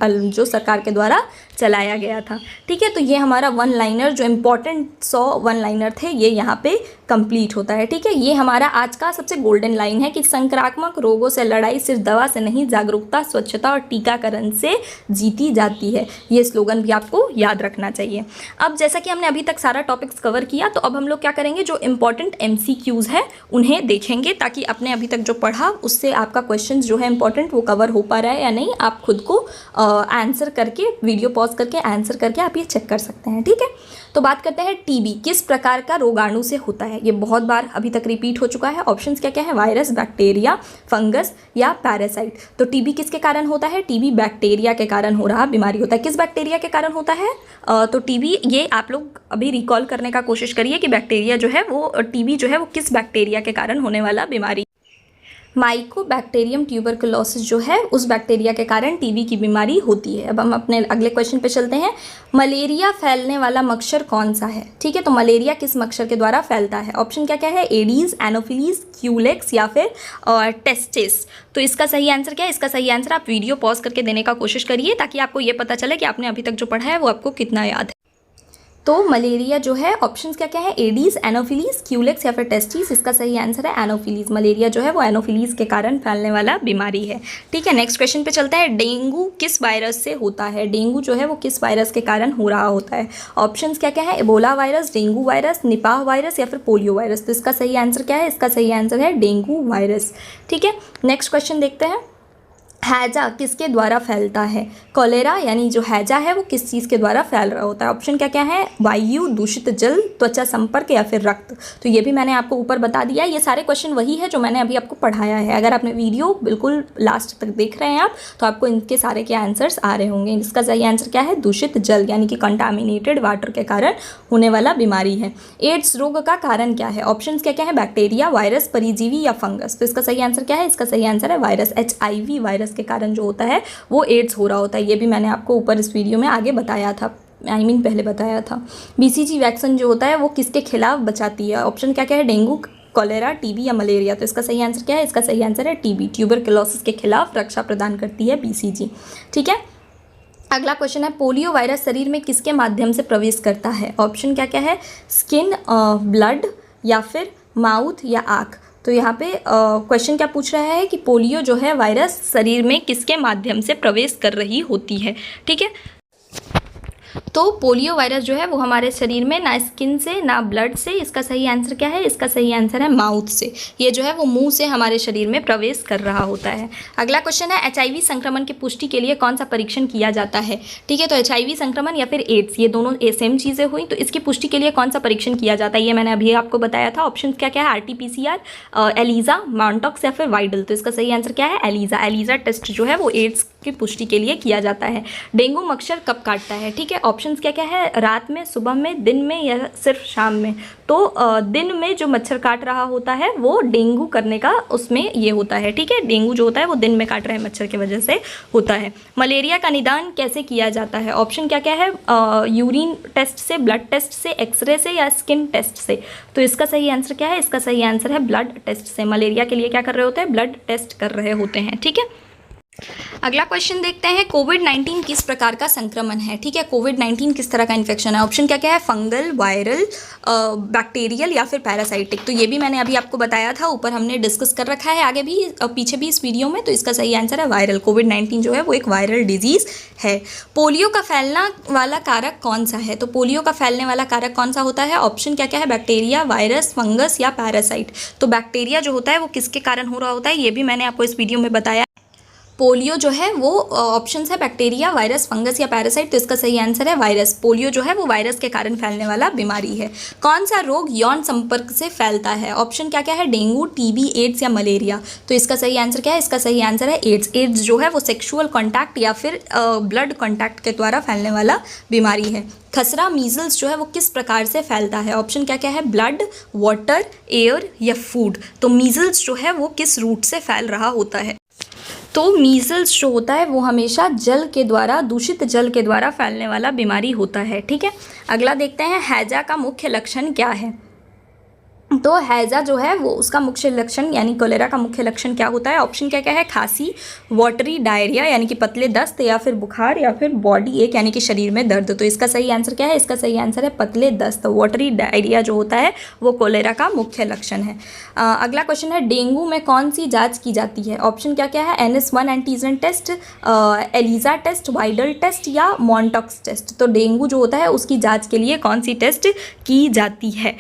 जो सरकार के द्वारा चलाया गया था, ठीक है। तो ये हमारा वन लाइनर जो इम्पोर्टेंट 100 वन लाइनर थे ये यहाँ पे कंप्लीट होता है, ठीक है। ये हमारा आज का सबसे गोल्डन लाइन है कि संक्रामक रोगों से लड़ाई सिर्फ दवा से नहीं, जागरूकता, स्वच्छता और टीकाकरण से जीती जाती है। ये स्लोगन भी आपको याद रखना चाहिए। अब जैसा कि हमने अभी तक सारा टॉपिक्स कवर किया, तो अब हम लोग क्या करेंगे, जो इम्पॉर्टेंट MCQs है उन्हें देखेंगे, ताकि अपने अभी तक जो पढ़ा उससे आपका क्वेश्चन जो है इंपॉर्टेंट वो कवर हो पा रहा है या नहीं, आप खुद को आंसर करके, वीडियो पॉज करके आंसर करके आप ये चेक कर सकते हैं, ठीक है। तो बात करते हैं TB किस प्रकार का रोगाणु से होता है। ये बहुत बार अभी तक रिपीट हो चुका है। ऑप्शंस क्या क्या है, वायरस, बैक्टीरिया, फंगस या पैरासाइट। तो TB किसके कारण होता है, TB बैक्टीरिया के कारण हो रहा बीमारी होता है। किस बैक्टीरिया के कारण होता है, तो TB, ये आप लोग अभी रिकॉल करने का कोशिश करिए कि बैक्टीरिया जो है वो TB जो है वो किस बैक्टीरिया के कारण होने वाला बीमारी। माइकोबैक्टीरियम ट्यूबरकुलोसिस जो है उस बैक्टीरिया के कारण टीबी की बीमारी होती है। अब हम अपने अगले क्वेश्चन पे चलते हैं। मलेरिया फैलने वाला मच्छर कौन सा है? ठीक है, तो मलेरिया किस मच्छर के द्वारा फैलता है? ऑप्शन क्या क्या है? एडीज, एनोफिलीज, क्यूलेक्स या फिर टेस्टिस। तो इसका सही आंसर क्या है? इसका सही आंसर आप वीडियो पॉज करके देने का कोशिश करिए ताकि आपको ये पता चले कि आपने अभी तक जो पढ़ा है वो आपको कितना याद है। तो मलेरिया जो है, ऑप्शंस क्या क्या है? एडीज, एनोफिलीज, क्यूलेक्स या फिर टेस्टिस। इसका सही आंसर है एनोफिलीज। मलेरिया जो है वो एनोफिलीज के कारण फैलने वाला बीमारी है। ठीक है, नेक्स्ट क्वेश्चन पे चलते हैं। डेंगू किस वायरस से होता है? डेंगू जो है वो किस वायरस के कारण हो रहा होता है? ऑप्शंस क्या क्या है? Ebola virus, dengue virus, Nipah virus या फिर पोलियो वायरस। तो इसका सही आंसर क्या है? इसका सही आंसर है डेंगू वायरस। ठीक है, नेक्स्ट क्वेश्चन देखते हैं। हैजा किसके द्वारा फैलता है? कोलेरा यानी जो हैजा है वो किस चीज़ के द्वारा फैल रहा होता है? ऑप्शन क्या क्या है? वायु, दूषित जल, त्वचा संपर्क या फिर रक्त। तो ये भी मैंने आपको ऊपर बता दिया। ये सारे क्वेश्चन वही है जो मैंने अभी आपको पढ़ाया है। अगर आपने वीडियो बिल्कुल लास्ट तक देख रहे हैं आप, तो आपको इनके सारे के आंसर्स आ रहे होंगे। इसका सही आंसर क्या है? दूषित जल यानी कि कंटामिनेटेड वाटर के कारण होने वाला बीमारी है। एड्स रोग का कारण क्या है? ऑप्शन क्या क्या है? बैक्टीरिया, वायरस, परिजीवी या फंगस। तो इसका सही आंसर क्या है? इसका सही आंसर है वायरस। HIV वायरस के कारण जो होता है वो एड्स हो रहा होता है। ये भी मैंने आपको ऊपर इस वीडियो में आगे बताया था, पहले बताया था। BCG वैक्सीन जो होता है वो किसके खिलाफ बचाती है? ऑप्शन क्या क्या है? डेंगू, कोलेरा, टीबी या मलेरिया। तो इसका सही आंसर क्या है? इसका सही आंसर है टीबी। ट्यूबरकुलोसिस के खिलाफ रक्षा प्रदान करती है BCG। ठीक है, अगला क्वेश्चन है। पोलियो वायरस शरीर में किसके माध्यम से प्रवेश करता है? ऑप्शन क्या क्या है? स्किन, ब्लड या फिर माउथ या आँख। तो यहाँ पे क्वेश्चन क्या पूछ रहा है कि पोलियो जो है वायरस शरीर में किसके माध्यम से प्रवेश कर रही होती है। ठीक है, तो पोलियो वायरस जो है वो हमारे शरीर में ना स्किन से ना ब्लड से। इसका सही आंसर क्या है? इसका सही आंसर है माउथ से। ये जो है वो मुंह से हमारे शरीर में प्रवेश कर रहा होता है। अगला क्वेश्चन है। HIV संक्रमण की पुष्टि के लिए कौन सा परीक्षण किया जाता है? ठीक है, तो HIV संक्रमण या फिर एड्स, ये दोनों सेम चीज़ें हुई। तो इसकी पुष्टि के लिए कौन सा परीक्षण किया जाता है? ये मैंने अभी आपको बताया था। ऑप्शन क्या क्या है? RT-PCR, एलिजा, मॉन्टॉक्स या फिर वाइडल। तो इसका सही आंसर क्या है? एलिजा। एलिजा टेस्ट जो है वो एड्स की पुष्टि के लिए किया जाता है। डेंगू मच्छर कब काटता है? ठीक है, ऑप्शंस क्या क्या है? रात में, सुबह में, दिन में या सिर्फ शाम में। तो दिन में जो मच्छर काट रहा होता है वो डेंगू करने का उसमें ये होता है। ठीक है, डेंगू जो होता है वो दिन में काट रहे मच्छर की वजह से होता है। मलेरिया का निदान कैसे किया जाता है? ऑप्शन क्या क्या है? यूरिन टेस्ट से, ब्लड टेस्ट से, एक्सरे से या स्किन टेस्ट से। तो इसका सही आंसर क्या है? इसका सही आंसर है ब्लड टेस्ट से। मलेरिया के लिए क्या कर रहे होते हैं? ब्लड टेस्ट कर रहे होते हैं। ठीक है, अगला क्वेश्चन देखते हैं। कोविड-19 किस प्रकार का संक्रमण है? ठीक है, कोविड-19 किस तरह का इन्फेक्शन है? ऑप्शन क्या क्या है? फंगल, वायरल, बैक्टीरियल या फिर पैरासाइटिक। तो ये भी मैंने अभी आपको बताया था, ऊपर हमने डिस्कस कर रखा है आगे भी पीछे भी इस वीडियो में। तो इसका सही आंसर है वायरल। कोविड-19 जो है वो एक वायरल डिजीज़ है। पोलियो का फैलना वाला कारक कौन सा है? तो पोलियो का फैलने वाला कारक कौन सा होता है? ऑप्शन क्या क्या है? बैक्टीरिया, वायरस, फंगस या पैरासाइट। तो बैक्टीरिया जो होता है वो किसके कारण हो रहा होता है? ये भी मैंने आपको इस वीडियो में बताया। पोलियो जो है वो ऑप्शंस है बैक्टीरिया, वायरस, फंगस या पैरासाइट। तो इसका सही आंसर है वायरस। पोलियो जो है वो वायरस के कारण फैलने वाला बीमारी है। कौन सा रोग यौन संपर्क से फैलता है? ऑप्शन क्या क्या है? डेंगू, टीबी, एड्स या मलेरिया। तो इसका सही आंसर क्या है? इसका सही आंसर है एड्स। एड्स जो है वो सेक्सुअल कॉन्टैक्ट या फिर ब्लड कॉन्टैक्ट के द्वारा फैलने वाला बीमारी है। खसरा, मीजल्स जो है वो किस प्रकार से फैलता है? ऑप्शन क्या क्या है? ब्लड, वाटर, एयर या फूड। तो मीजल्स जो है वो किस रूट से फैल रहा होता है? तो मीजल्स जो होता है वो हमेशा जल के द्वारा, दूषित जल के द्वारा फैलने वाला बीमारी होता है। ठीक है, अगला देखते हैं। हैजा का मुख्य लक्षण क्या है? तो हैजा जो है वो उसका मुख्य लक्षण यानी कोलेरा का मुख्य लक्षण क्या होता है? ऑप्शन क्या क्या है? खांसी, वाटरी डायरिया यानी कि पतले दस्त या फिर बुखार या फिर बॉडी एक यानी कि शरीर में दर्द। तो इसका सही आंसर क्या है? इसका सही आंसर है पतले दस्त। वाटरी डायरिया जो होता है वो कोलेरा का मुख्य लक्षण है। अगला क्वेश्चन है। डेंगू में कौन सी जाँच की जाती है? ऑप्शन क्या क्या है? NS1 antigen test, ELISA test, Widal test या मॉन्टॉक्स टेस्ट। तो डेंगू जो होता है उसकी जाँच के लिए कौन सी टेस्ट की जाती है?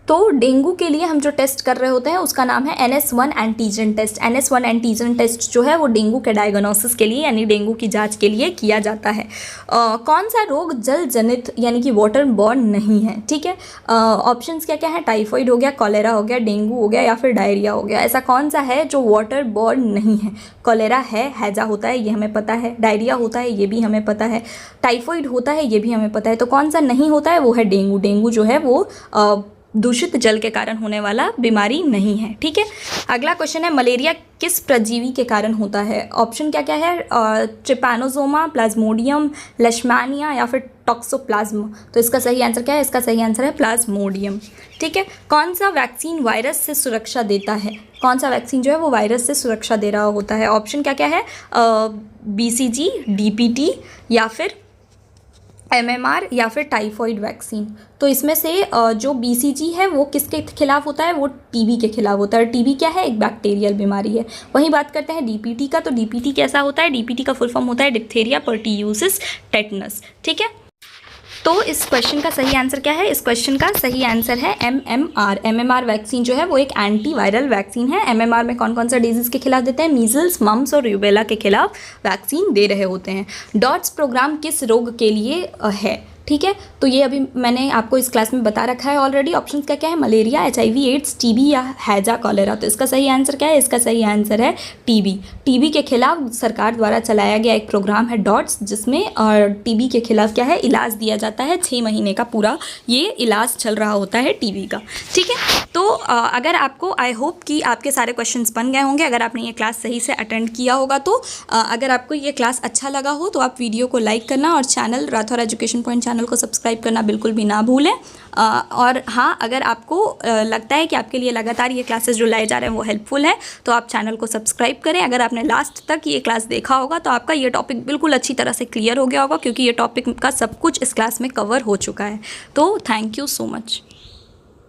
तो डेंगू के लिए हम जो टेस्ट कर रहे होते हैं उसका नाम है NS1 antigen test. NS1 antigen test जो है वो डेंगू के डायग्नोसिस के लिए यानी डेंगू की जांच के लिए किया जाता है। कौन सा रोग जल जनित यानी कि वाटर बॉर्न नहीं है? ठीक है, ऑप्शंस क्या क्या है? टाइफाइड हो गया, कॉलेरा हो गया, डेंगू हो गया या फिर डायरिया हो गया। ऐसा कौन सा है जो वाटर बॉर्न नहीं है? कॉलेरा है, हैजा होता है ये हमें पता है, डायरिया होता है ये भी हमें पता है, टाइफाइड होता है ये भी हमें पता है। तो कौन सा नहीं होता है? वो है डेंगू। डेंगू जो है वो दूषित जल के कारण होने वाला बीमारी नहीं है। ठीक है, अगला क्वेश्चन है मलेरिया किस परजीवी के कारण होता है? ऑप्शन क्या क्या है? ट्रिपैनोसोमा, प्लाज्मोडियम, लेशमानिया या फिर टॉक्सोप्लाज्म। तो इसका सही आंसर क्या है? इसका सही आंसर है प्लाज्मोडियम। ठीक है, कौन सा वैक्सीन वायरस से सुरक्षा देता है? कौन सा वैक्सीन जो है वो वायरस से सुरक्षा दे रहा होता है? ऑप्शन क्या क्या है? BCG, DPT या फिर MMR या फिर टाइफॉइड वैक्सीन। तो इसमें से जो BCG है वो किसके खिलाफ होता है? वो TB के खिलाफ होता है। TB क्या है? एक बैक्टीरियल बीमारी है। वहीं बात करते हैं DPT का, तो DPT कैसा होता है? DPT का फुल फॉर्म होता है डिप्थेरिया पर्ट्यूसिस टेटनस। ठीक है, तो इस क्वेश्चन का सही आंसर क्या है? इस क्वेश्चन का सही आंसर है MMR। MMR वैक्सीन जो है वो एक एंटी वायरल वैक्सीन है। MMR में कौन कौन सा डिजीज़ के खिलाफ देते हैं? मीजल्स, मम्स और रूबेला के खिलाफ वैक्सीन दे रहे होते हैं। डॉट्स प्रोग्राम किस रोग के लिए है? ठीक है, तो ये अभी मैंने आपको इस क्लास में बता रखा है ऑलरेडी। ऑप्शन क्या क्या है? मलेरिया, HIV, एड्स, TB या हैजा कॉलेरा। तो इसका सही आंसर क्या है? इसका सही आंसर है TB। TB के खिलाफ सरकार द्वारा चलाया गया एक प्रोग्राम है डॉट्स, जिसमें TB के खिलाफ क्या है? इलाज दिया जाता है। 6 महीने का पूरा ये इलाज चल रहा होता है TB का। ठीक है, तो अगर आपको, आई होप कि आपके सारे क्वेश्चंस बन गए होंगे अगर आपने ये क्लास सही से अटेंड किया होगा। तो अगर आपको ये क्लास अच्छा लगा हो तो आप वीडियो को लाइक करना और channel Rathore education point channel को सब्सक्राइब करना बिल्कुल भी ना भूलें। और हाँ, अगर आपको लगता है कि आपके लिए लगातार ये क्लासेस जो लाए जा रहे हैं वो हेल्पफुल है तो आप चैनल को सब्सक्राइब करें। अगर आपने लास्ट तक ये क्लास देखा होगा तो आपका ये टॉपिक बिल्कुल अच्छी तरह से क्लियर हो गया होगा, क्योंकि ये टॉपिक का सब कुछ इस क्लास में कवर हो चुका है। तो थैंक यू सो मच।